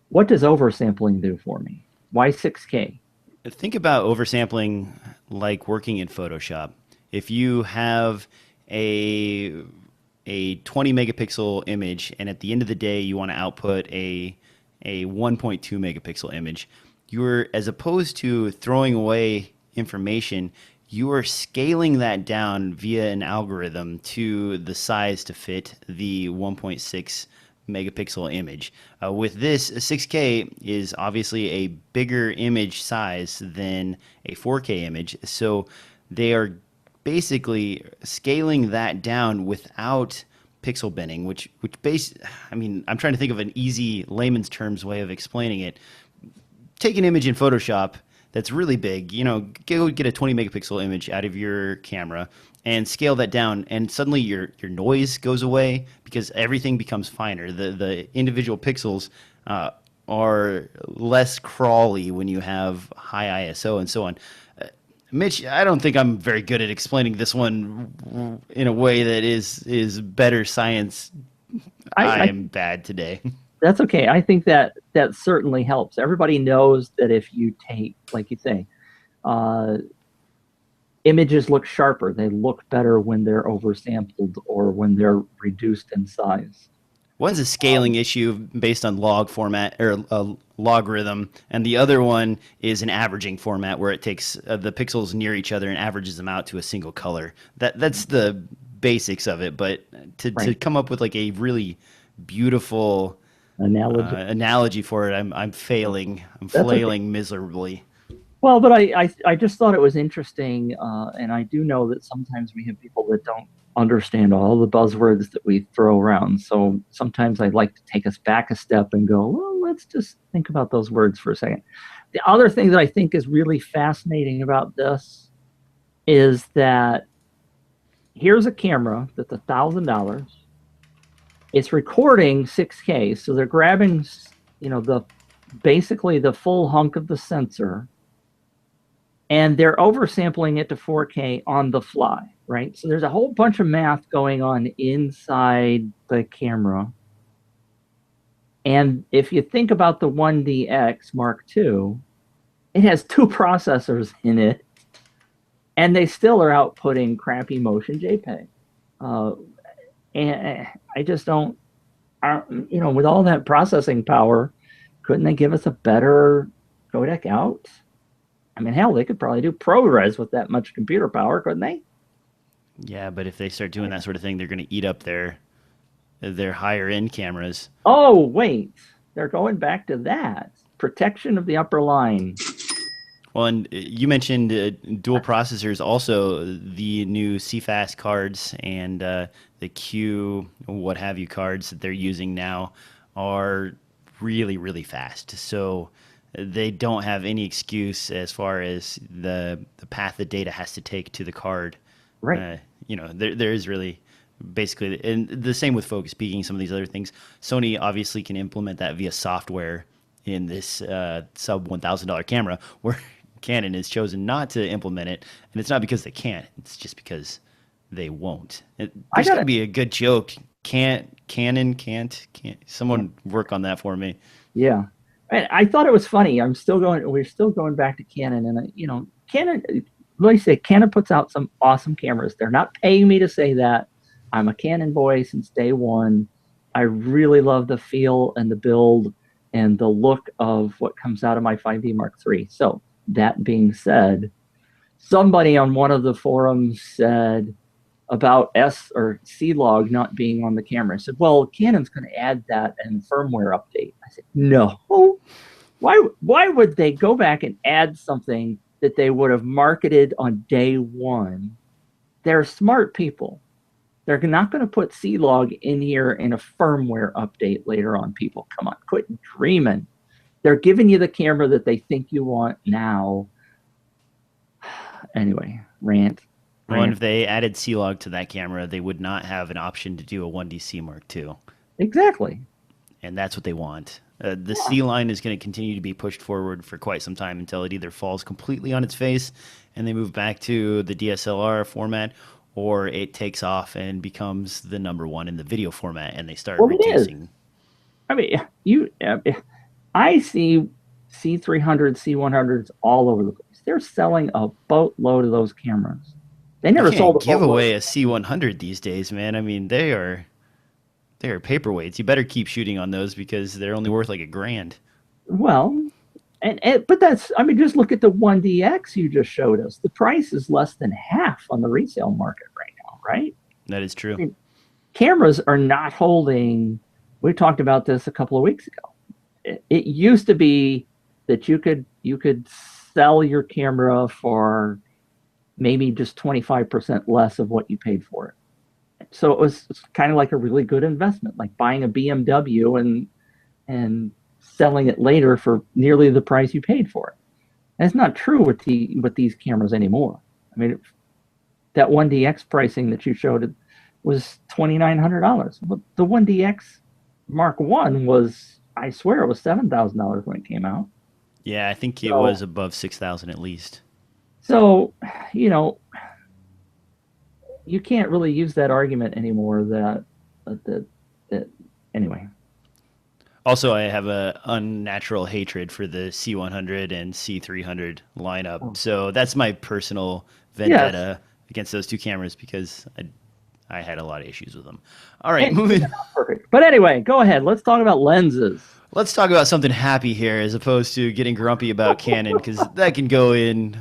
What does oversampling do for me? Why 6K? Think about oversampling like working in Photoshop. If you have a 20 megapixel image, and at the end of the day you want to output a 1.2 megapixel image, you're, as opposed to throwing away information, you are scaling that down via an algorithm to the size to fit the 1.6 megapixel image. With this, a 6K is obviously a bigger image size than a 4K image, so they are basically scaling that down without pixel binning, I mean, I'm trying to think of an easy layman's terms way of explaining it. Take an image in Photoshop that's really big, go get a 20 megapixel image out of your camera and scale that down, and suddenly your noise goes away because everything becomes finer. The individual pixels are less crawly when you have high ISO and so on. Mitch, I don't think I'm very good at explaining this one in a way that is better science. I am bad today. That's okay. I think that certainly helps. Everybody knows that if you take, like you say, images look sharper. They look better when they're oversampled or when they're reduced in size. One's a scaling issue based on log format or logarithm, and the other one is an averaging format where it takes the pixels near each other and averages them out to a single color. That's the basics of it. But to come up with like a really beautiful analogy for it, I'm failing. I'm flailing miserably. Well, but I just thought it was interesting, and I do know that sometimes we have people that don't understand all the buzzwords that we throw around. So sometimes I'd like to take us back a step and go, well, let's just think about those words for a second. The other thing that I think is really fascinating about this is that here's a camera that's $1,000. It's recording 6K, so they're grabbing, basically the full hunk of the sensor, and they're oversampling it to 4K on the fly, right? So there's a whole bunch of math going on inside the camera. And if you think about the 1DX Mark II, it has 2 processors in it, and they still are outputting crappy motion JPEG. And I just don't, with all that processing power, couldn't they give us a better codec out? I mean, hell, they could probably do ProRes with that much computer power, couldn't they? Yeah, but if they start doing that sort of thing, they're going to eat up their higher end cameras. Oh, wait, they're going back to that. Protection of the upper line. Well, and you mentioned dual processors. Also, the new CFast cards and the Q what have you cards that they're using now are really, really fast. So they don't have any excuse as far as the path the data has to take to the card. Right. There is really basically, and the same with focus peaking, some of these other things. Sony obviously can implement that via software in this sub $1,000 camera, where Canon has chosen not to implement it, and it's not because they can't. It's just because they won't. There's got to be a good joke. Canon can't. Someone work on that for me. Yeah. I thought it was funny. We're still going back to Canon, and Canon. Let me say, Canon puts out some awesome cameras. They're not paying me to say that. I'm a Canon boy since day one. I really love the feel and the build and the look of what comes out of my 5D Mark III. So that being said, somebody on one of the forums said about S or C log not being on the camera. I said, well, Canon's going to add that in firmware update. I said, no. Why would they go back and add something that they would have marketed on day one? They're smart people. They're not going to put C log in here in a firmware update later on. People, come on, quit dreaming. They're giving you the camera that they think you want now. Anyway, rant. Well, and if they added C-Log to that camera, they would not have an option to do a 1DC Mark II. Exactly. and that's what they want. The Yeah. C line is going to continue to be pushed forward for quite some time until it either falls completely on its face and they move back to the DSLR format, or it takes off and becomes the number one in the video format and they start Well, it is. reducing. I mean, I see C300, C100s all over the place. They're selling a boatload of those cameras. They never You sold can't a give boatload. away a C100 these days, man. I mean, they are paperweights. You better keep shooting on those because they're only worth like $1,000. Well, but that's, I mean, just look at the 1DX you just showed us. The price is less than half on the resale market right now, right? That is true. I mean, cameras are not holding. We talked about this a couple of weeks ago. It used to be that you could sell your camera for maybe just 25% less of what you paid for it. So it's kind of like a really good investment, like buying a BMW and selling it later for nearly the price you paid for it. And it's not true with these cameras anymore. I mean, that 1DX pricing that you showed was $2,900. But the 1DX Mark One was, I swear, it was $7,000 when it came out. Yeah, I think it was above 6,000 at least. So, you know, you can't really use that argument anymore. That anyway. Also, I have a unnatural hatred for the C100 and C300 lineup. Oh. So that's my personal vendetta against those two cameras because I had a lot of issues with them. All right, moving. Perfect. But anyway, go ahead. Let's talk about lenses. Let's talk about something happy here as opposed to getting grumpy about Canon because that can go in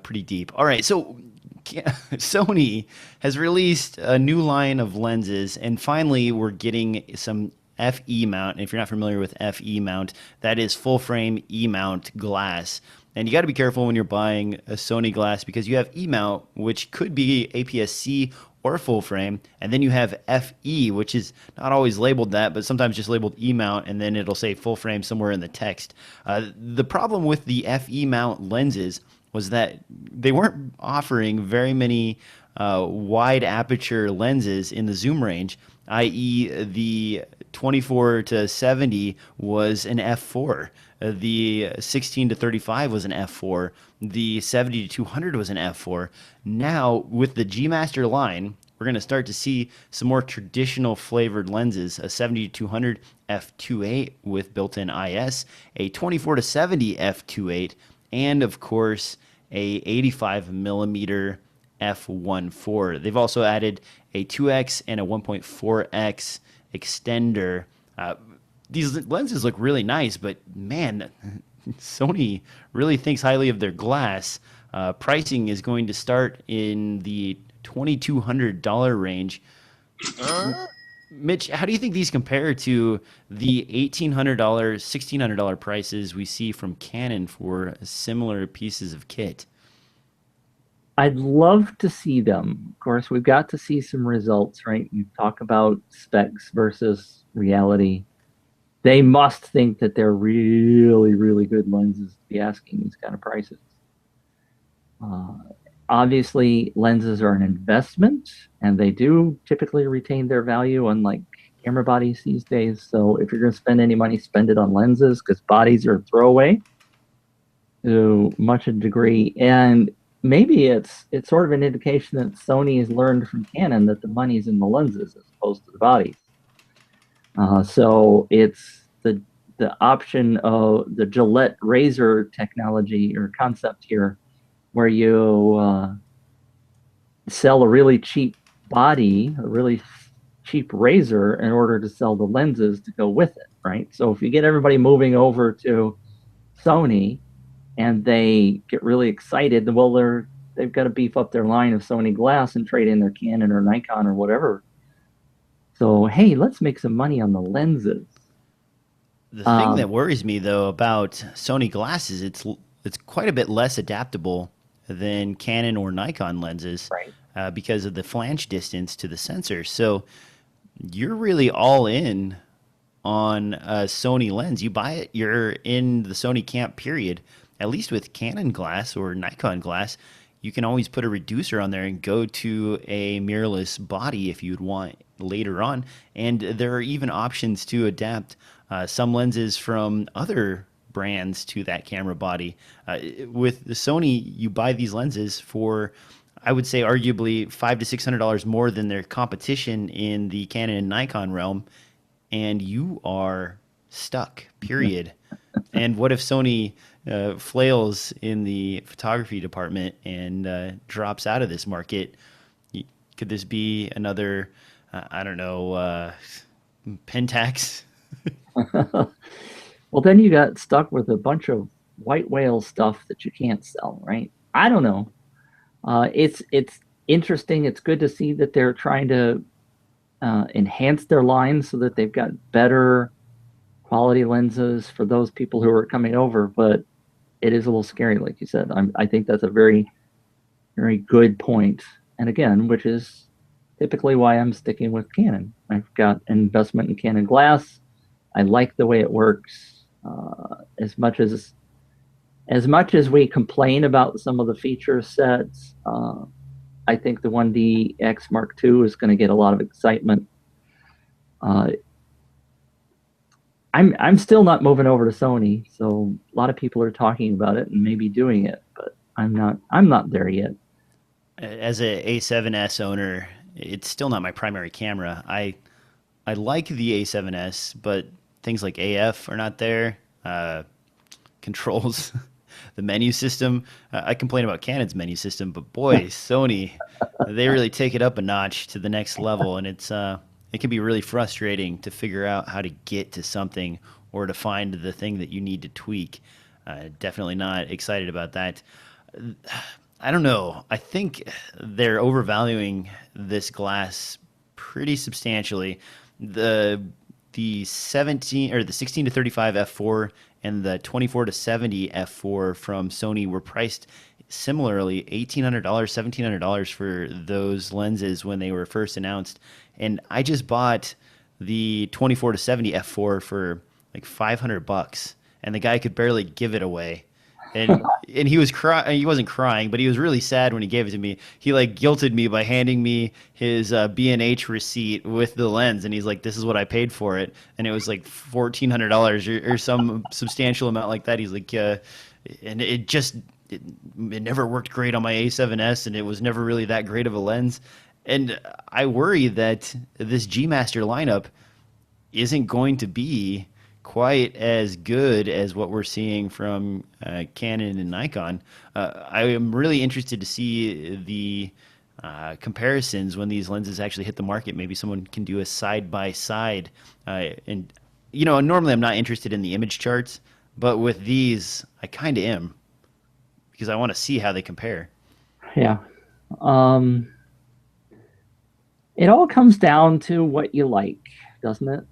pretty deep. All right, so Sony has released a new line of lenses, and finally we're getting some FE mount. And if you're not familiar with FE mount, that is full frame E mount glass. And you got to be careful when you're buying a Sony glass because you have E mount, which could be APS-C or full frame, and then you have FE, which is not always labeled that, but sometimes just labeled E mount, and then it'll say full frame somewhere in the text. The problem with the FE mount lenses was that they weren't offering very many wide aperture lenses in the zoom range, i.e. the 24 to 70 was an f4. The 16 to 35 was an f4. The 70 to 200 was an f4. Now, with the G Master line, we're going to start to see some more traditional flavored lenses, a 70 to 200 f2.8 with built-in IS, a 24 to 70 f2.8, and of course, a 85 millimeter f1.4. They've also added a 2x and a 1.4x extender. These lenses look really nice, but man, Sony really thinks highly of their glass. Pricing is going to start in the $2,200 range. Mitch, how do you think these compare to the $1,800, $1,600 prices we see from Canon for similar pieces of kit? I'd love to see them. Of course, we've got to see some results, right? You talk about specs versus reality. They must think that they're really, really good lenses to be asking these kind of prices. Obviously, lenses are an investment, and they do typically retain their value, unlike camera bodies these days. So if you're going to spend any money, spend it on lenses, because bodies are a throwaway to much a degree. And maybe it's sort of an indication that Sony has learned from Canon that the money's in the lenses as opposed to the bodies. So it's the option of the Gillette razor technology or concept here, where you sell a really cheap body, a really cheap razor, in order to sell the lenses to go with it, right? So if you get everybody moving over to Sony and they get really excited, well, they've got to beef up their line of Sony glass and trade in their Canon or Nikon or whatever. So, hey, let's make some money on the lenses. The thing that worries me, though, about Sony glasses, it's quite a bit less adaptable than Canon or Nikon lenses, right? Because of the flange distance to the sensor. So you're really all in on a Sony lens. You buy it, you're in the Sony camp, period. At least with Canon glass or Nikon glass, you can always put a reducer on there and go to a mirrorless body if you'd want later on. And there are even options to adapt some lenses from other brands to that camera body. With the Sony, you buy these lenses for, I would say, arguably $500 to $600 more than their competition in the Canon and Nikon realm, and you are stuck, period. And what if Sony flails in the photography department and drops out of this market? Could this be another, I don't know, Pentax? Well, then you got stuck with a bunch of white whale stuff that you can't sell, right? I don't know. It's interesting. It's good to see that they're trying to enhance their lines so that they've got better quality lenses for those people who are coming over. But it is a little scary, like you said. I think that's a very, very good point. And again, which is typically why I'm sticking with Canon. I've got an investment in Canon glass. I like the way it works. As much as we complain about some of the feature sets, I think the 1DX Mark II is going to get a lot of excitement. I'm still not moving over to Sony, so a lot of people are talking about it and maybe doing it, but I'm not there yet. As a A7S owner, it's still not my primary camera. I like the A7S, but things like AF are not there. Controls, the menu system. I complain about Canon's menu system, but boy, Sony, they really take it up a notch to the next level, and it can be really frustrating to figure out how to get to something or to find the thing that you need to tweak. Definitely not excited about that. I don't know. I think they're overvaluing this glass pretty substantially. The 16 to 35 f4 and the 24 to 70 f4 from Sony were priced similarly, $1,800, $1,700 for those lenses when they were first announced. And I just bought the 24 to 70 f4 for like $500, and the guy could barely give it away. And he was crying. He wasn't crying, but he was really sad when he gave it to me. He like guilted me by handing me his B&H receipt with the lens, and he's like, "This is what I paid for it," and it was like $1,400 or some substantial amount like that. He's like, and it never worked great on my A7S, and it was never really that great of a lens. And I worry that this G Master lineup isn't going to be quite as good as what we're seeing from Canon and Nikon. I am really interested to see the comparisons when these lenses actually hit the market. Maybe someone can do a side-by-side. And, normally I'm not interested in the image charts, but with these, I kind of am because I want to see how they compare. Yeah. It all comes down to what you like, doesn't it?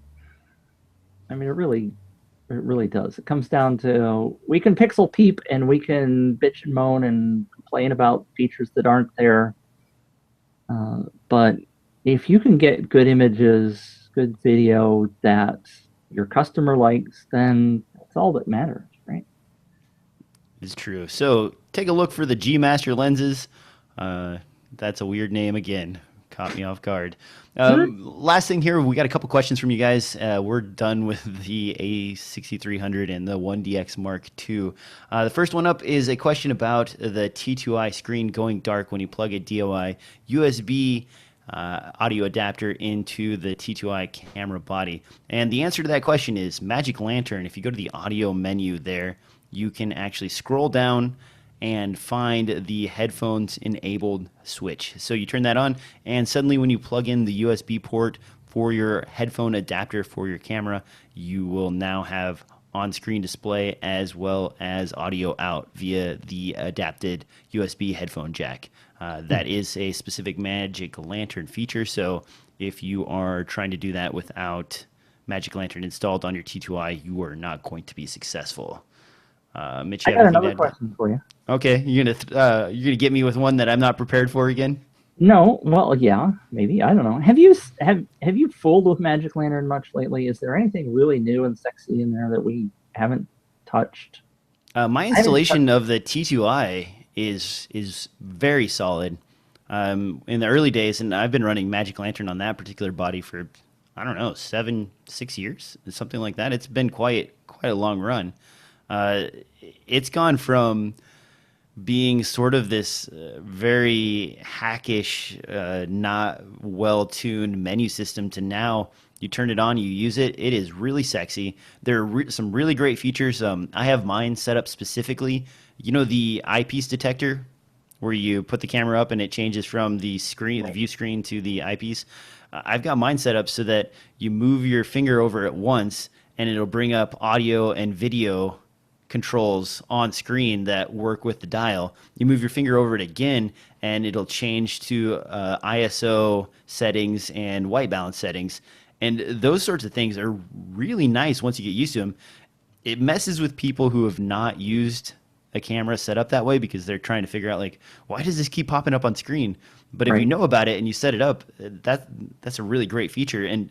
I mean, it really does. It comes down to, we can pixel peep and we can bitch and moan and complain about features that aren't there. But if you can get good images, good video that your customer likes, then that's all that matters, right? It's true. So take a look for the G Master lenses. That's a weird name again. Caught me off guard. Last thing here, we got a couple questions from you guys. We're done with the A6300 and the 1DX Mark II. The first one up is a question about the T2i screen going dark when you plug a DOI USB audio adapter into the T2i camera body. And the answer to that question is Magic Lantern. If you go to the audio menu there, you can actually scroll down and find the headphones enabled switch. So you turn that on, and suddenly when you plug in the USB port for your headphone adapter for your camera, you will now have on-screen display as well as audio out via the adapted USB headphone jack. That is a specific Magic Lantern feature, so if you are trying to do that without Magic Lantern installed on your T2i, you are not going to be successful. Mitch, I got another question for you. Okay, you're gonna get me with one that I'm not prepared for again. No, well, yeah, maybe, I don't know. Have you fooled with Magic Lantern much lately? Is there anything really new and sexy in there that we haven't touched? My installation of the T2i is very solid. In the early days, and I've been running Magic Lantern on that particular body for, I don't know, 6 years, something like that. It's been quite a long run. Uh, it's gone from being sort of this very hackish, not well tuned menu system to now you turn it on, you use it. It is really sexy. There are some really great features. I have mine set up specifically. You know, the eyepiece detector where you put the camera up and it changes from the screen, the view screen to the eyepiece. I've got mine set up so that you move your finger over it once and it'll bring up audio and video controls on screen that work with the dial. You move your finger over it again and it'll change to ISO settings and white balance settings. And those sorts of things are really nice once you get used to them. It messes with people who have not used a camera set up that way because they're trying to figure out, like, why does this keep popping up on screen? But if you know about it and you set it up, that's a really great feature. And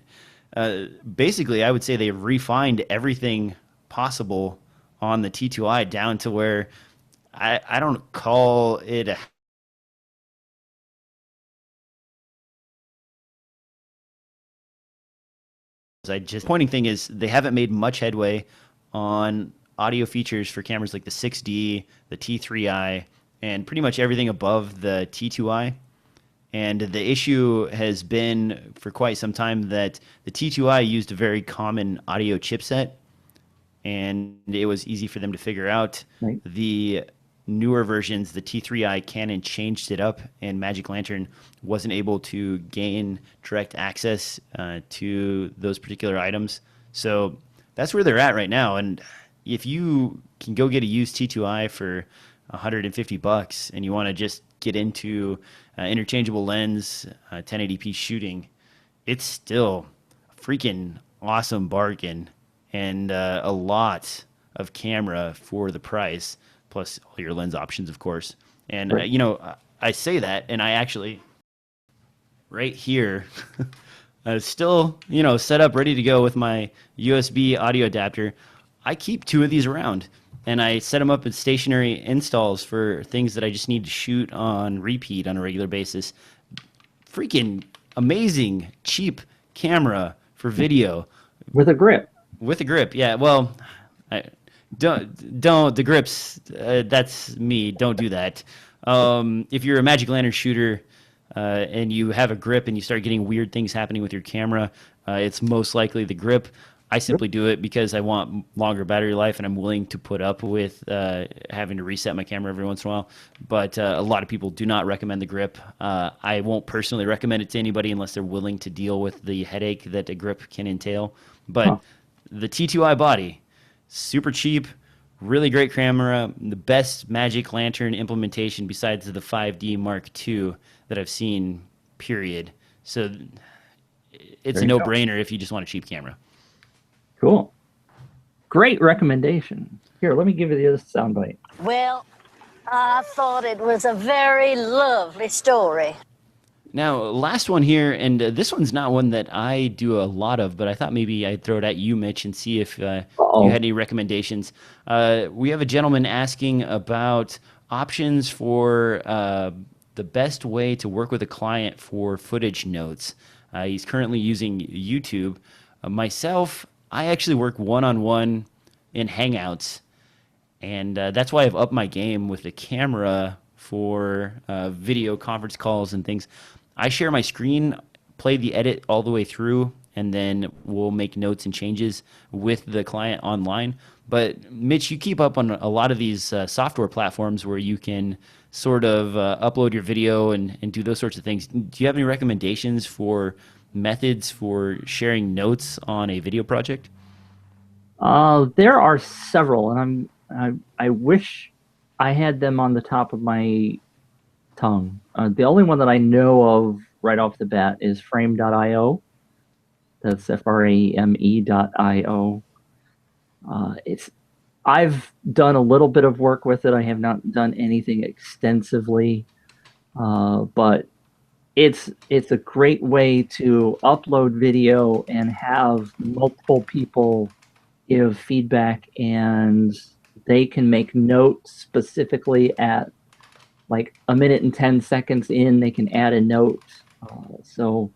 basically, I would say they've refined everything possible on the T2i down to where I don't call it a pointing thing is they haven't made much headway on audio features for cameras like the 6D, the T3i, and pretty much everything above the T2i. And the issue has been for quite some time that the T2i used a very common audio chipset, and it was easy for them to figure out. Right. The newer versions, the T3i, Canon changed it up, and Magic Lantern wasn't able to gain direct access to those particular items. So that's where they're at right now. And if you can go get a used T2i for $150 and you want to just get into interchangeable lens, 1080p shooting, it's still a freaking awesome bargain and a lot of camera for the price, plus all your lens options, of course. And, right. you know, I say that, and I actually, right here, still, you know, set up, ready to go with my USB audio adapter. I keep two of these around, and I set them up as stationary installs for things that I just need to shoot on repeat on a regular basis. Freaking amazing, cheap camera for video. With a grip. With a grip, yeah. Well, don't the grips. That's me. Don't do that. If you're a Magic Lantern shooter and you have a grip and you start getting weird things happening with your camera, it's most likely the grip. I simply do it because I want longer battery life, and I'm willing to put up with having to reset my camera every once in a while. But a lot of people do not recommend the grip. I won't personally recommend it to anybody unless they're willing to deal with the headache that a grip can entail. But the T2i body, super cheap, really great camera, the best Magic Lantern implementation besides the 5D Mark II that I've seen, period. So it's a no-brainer if you just want a cheap camera. Cool. Great recommendation. Here, let me give you the other soundbite. Well, I thought it was a very lovely story. Now, last one here, and this one's not one that I do a lot of, but I thought maybe I'd throw it at you, Mitch, and see if you had any recommendations. We have a gentleman asking about options for the best way to work with a client for footage notes. He's currently using YouTube. Myself, I actually work one-on-one in Hangouts, and that's why I've upped my game with the camera for video conference calls and things. I share my screen, play the edit all the way through, and then we'll make notes and changes with the client online. But Mitch, you keep up on a lot of these software platforms where you can sort of upload your video and do those sorts of things. Do you have any recommendations for methods for sharing notes on a video project? There are several, and I wish I had them on the top of my tongue. The only one that I know of right off the bat is frame.io. That's frame.io. I've done a little bit of work with it. I have not done anything extensively, but it's a great way to upload video and have multiple people give feedback, and they can make notes specifically at like a minute and 10 seconds in, they can add a note. So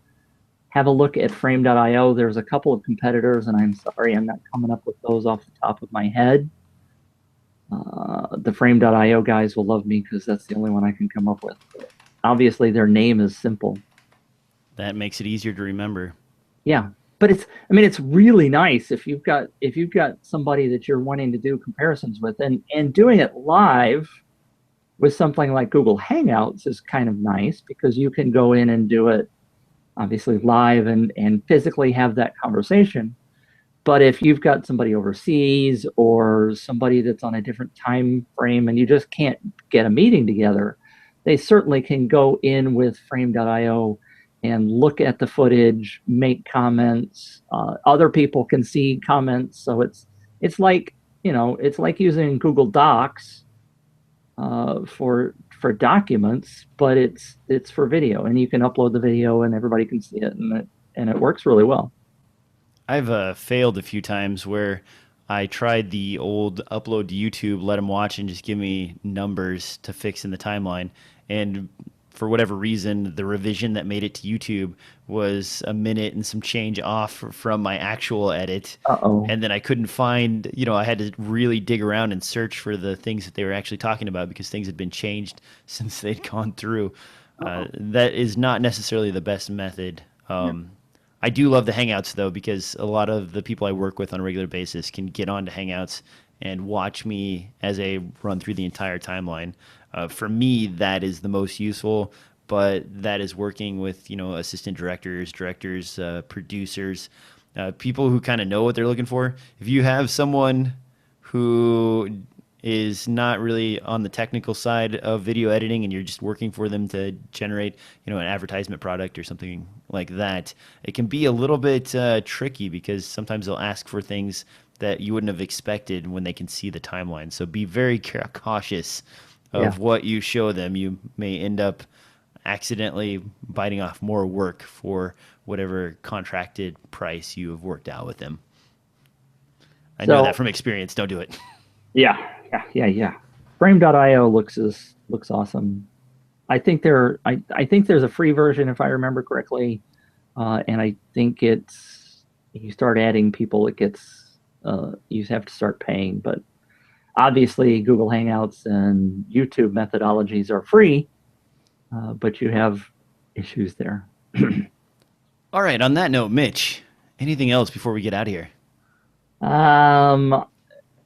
have a look at frame.io. There's a couple of competitors, and I'm sorry I'm not coming up with those off the top of my head. The frame.io guys will love me because that's the only one I can come up with. Obviously, their name is simple. That makes it easier to remember. Yeah, but it's really nice if you've got somebody that you're wanting to do comparisons with, and doing it live with something like Google Hangouts is kind of nice because you can go in and do it obviously live and physically have that conversation. But if you've got somebody overseas or somebody that's on a different time frame and you just can't get a meeting together, they certainly can go in with frame.io and look at the footage, make comments. Other people can see comments. So it's like, it's like using Google Docs for documents, but it's for video, and you can upload the video and everybody can see it, and it works really well. I've failed a few times where I tried the old upload to YouTube, let them watch and just give me numbers to fix in the timeline. And for whatever reason, the revision that made it to YouTube was a minute and some change off from my actual edit. Uh-oh. And then I couldn't find, I had to really dig around and search for the things that they were actually talking about because things had been changed since they'd gone through. That is not necessarily the best method. I do love the Hangouts, though, because a lot of the people I work with on a regular basis can get onto Hangouts and watch me as I run through the entire timeline. For me, that is the most useful, but that is working with, assistant directors, producers, people who kind of know what they're looking for. If you have someone who is not really on the technical side of video editing and you're just working for them to generate, an advertisement product or something like that, it can be a little bit tricky because sometimes they'll ask for things that you wouldn't have expected when they can see the timeline. So be very cautious of what you show them. You may end up accidentally biting off more work for whatever contracted price you have worked out with them. I know that from experience. Don't do it. Yeah. Frame.io looks awesome. I think there's a free version if I remember correctly, and I think you start adding people, it gets you have to start paying. But obviously, Google Hangouts and YouTube methodologies are free, but you have issues there. All right. On that note, Mitch, anything else before we get out of here?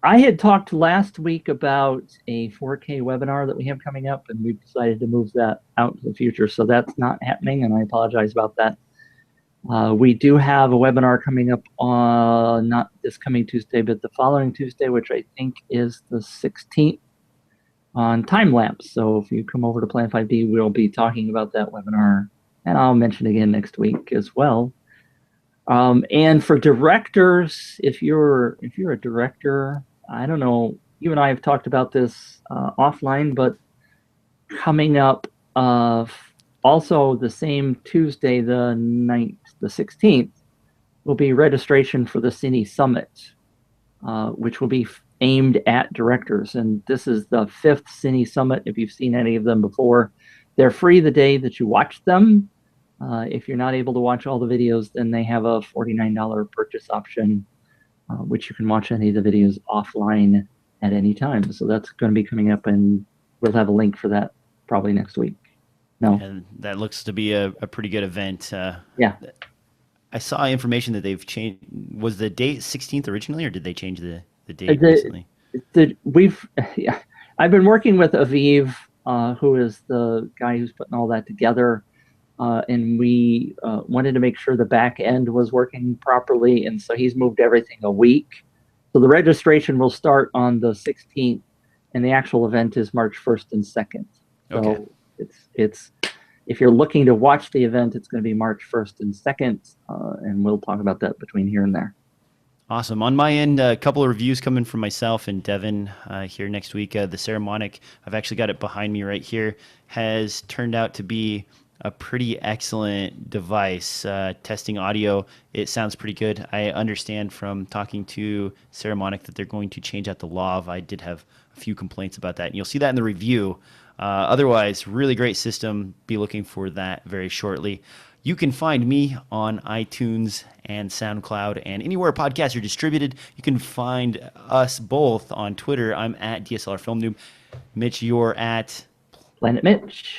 I had talked last week about a 4K webinar that we have coming up, and we've decided to move that out to the future. So that's not happening, and I apologize about that. We do have a webinar coming up on not this coming Tuesday, but the following Tuesday, which I think is the 16th, on time lapse. So if you come over to Plan 5D, we'll be talking about that webinar, and I'll mention it again next week as well. And for directors, if you're a director, I don't know, you and I have talked about this offline, but coming up also the same Tuesday, the 16th, will be registration for the Cine Summit, which will be aimed at directors. And this is the 5th Cine Summit. If you've seen any of them before, they're free the day that you watch them. If you're not able to watch all the videos, then they have a $49 purchase option, which you can watch any of the videos offline at any time. So that's going to be coming up, and we'll have a link for that probably next week. And that looks to be a pretty good event. Yeah. I saw information that they've changed. Was the date 16th originally, or did they change the date recently? I've been working with Aviv, who is the guy who's putting all that together. And we wanted to make sure the back end was working properly, and so he's moved everything a week. So the registration will start on the 16th, and the actual event is March 1st and 2nd. Okay. So it's if you're looking to watch the event, it's going to be March 1st and 2nd, and we'll talk about that between here and there. Awesome. On my end, a couple of reviews coming from myself and Devin here next week. The Ceramonic, I've actually got it behind me right here, has turned out to be a pretty excellent device. Testing audio, it sounds pretty good. I understand from talking to Ceramonic that they're going to change out the lav. I did have a few complaints about that, and you'll see that in the review. Otherwise, really great system. Be looking for that very shortly. You can find me on iTunes and SoundCloud and anywhere podcasts are distributed. You can find us both on Twitter. I'm at DSLR Film Noob. Mitch, you're at Planet Mitch.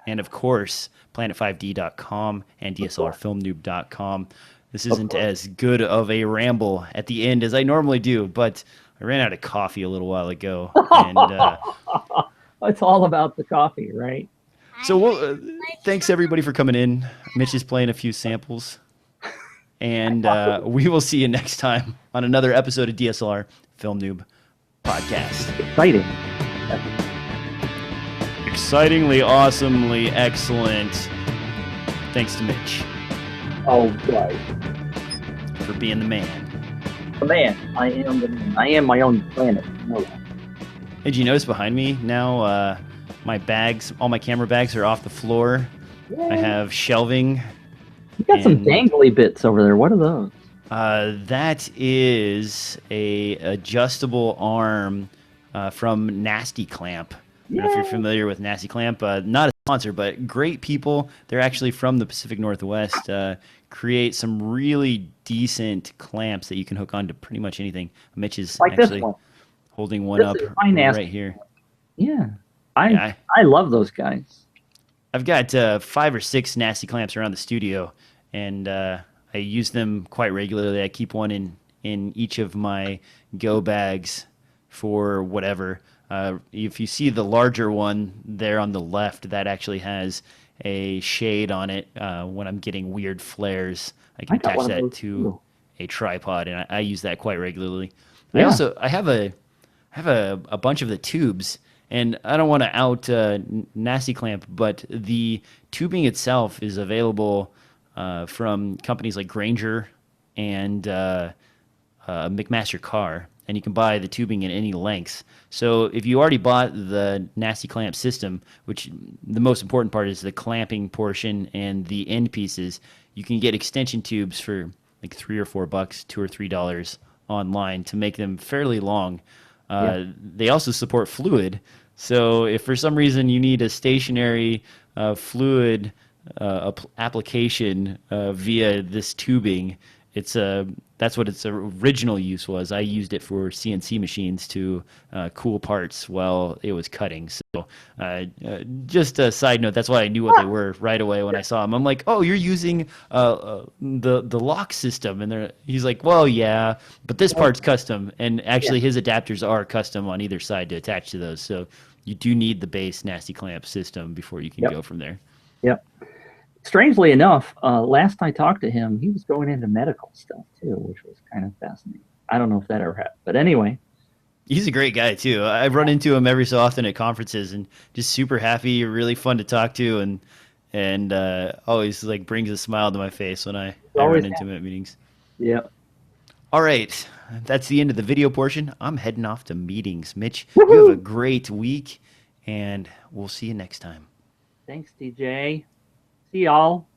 And of course, planet5d.com and DSLRFilmNoob.com. This isn't as good of a ramble at the end as I normally do, but I ran out of coffee a little while ago. And it's all about the coffee, right? so thanks everybody for coming in. Mitch is playing a few samples. And we will see you next time on another episode of DSLR Film Noob Podcast. Exciting. Excitingly, awesomely, excellent. Thanks to Mitch. Oh, right. For being the man. The man. I am the man. I am my own planet. You know that. Hey, did you notice behind me now my bags, all my camera bags are off the floor. Yay. I have shelving. You got some dangly bits over there. What are those? That is a adjustable arm from Nasty Clamp. I don't know if you're familiar with Nasty Clamp. Not a sponsor, but great people. They're actually from the Pacific Northwest. Create some really decent clamps that you can hook onto pretty much anything. Mitch is like actually holding one up right here. Yeah. I love those guys. I've got 5 or 6 Nasty Clamps around the studio, and I use them quite regularly. I keep one in each of my go bags for whatever. If you see the larger one there on the left, that actually has a shade on it. When I'm getting weird flares, I can attach that to a tripod, and I use that quite regularly. Yeah. I have a bunch of the tubes, and I don't want to out Nasty Clamp, but the tubing itself is available from companies like Granger and McMaster Carr. And you can buy the tubing in any lengths. So if you already bought the Nasty Clamp system, which the most important part is the clamping portion and the end pieces, you can get extension tubes for like $3 or $4, $2 or $3 online to make them fairly long. They also support fluid. So if for some reason you need a stationary fluid application via this tubing, that's what its original use was. I used it for CNC machines to cool parts while it was cutting. So just a side note, that's why I knew what they were right away when I saw them. I'm like, oh, you're using the lock system. And he's like, well, yeah, but this part's custom. And actually his adapters are custom on either side to attach to those. So you do need the base Nasty Clamp system before you can go from there. Yep. Strangely enough, last I talked to him, he was going into medical stuff too, which was kind of fascinating. I don't know if that ever happened, but anyway. He's a great guy too. I've run into him every so often at conferences, and just super happy, really fun to talk to, and always like brings a smile to my face when I run into him at meetings. Yeah. All right, that's the end of the video portion. I'm heading off to meetings. Mitch, you have a great week, and we'll see you next time. Thanks, DJ. See y'all.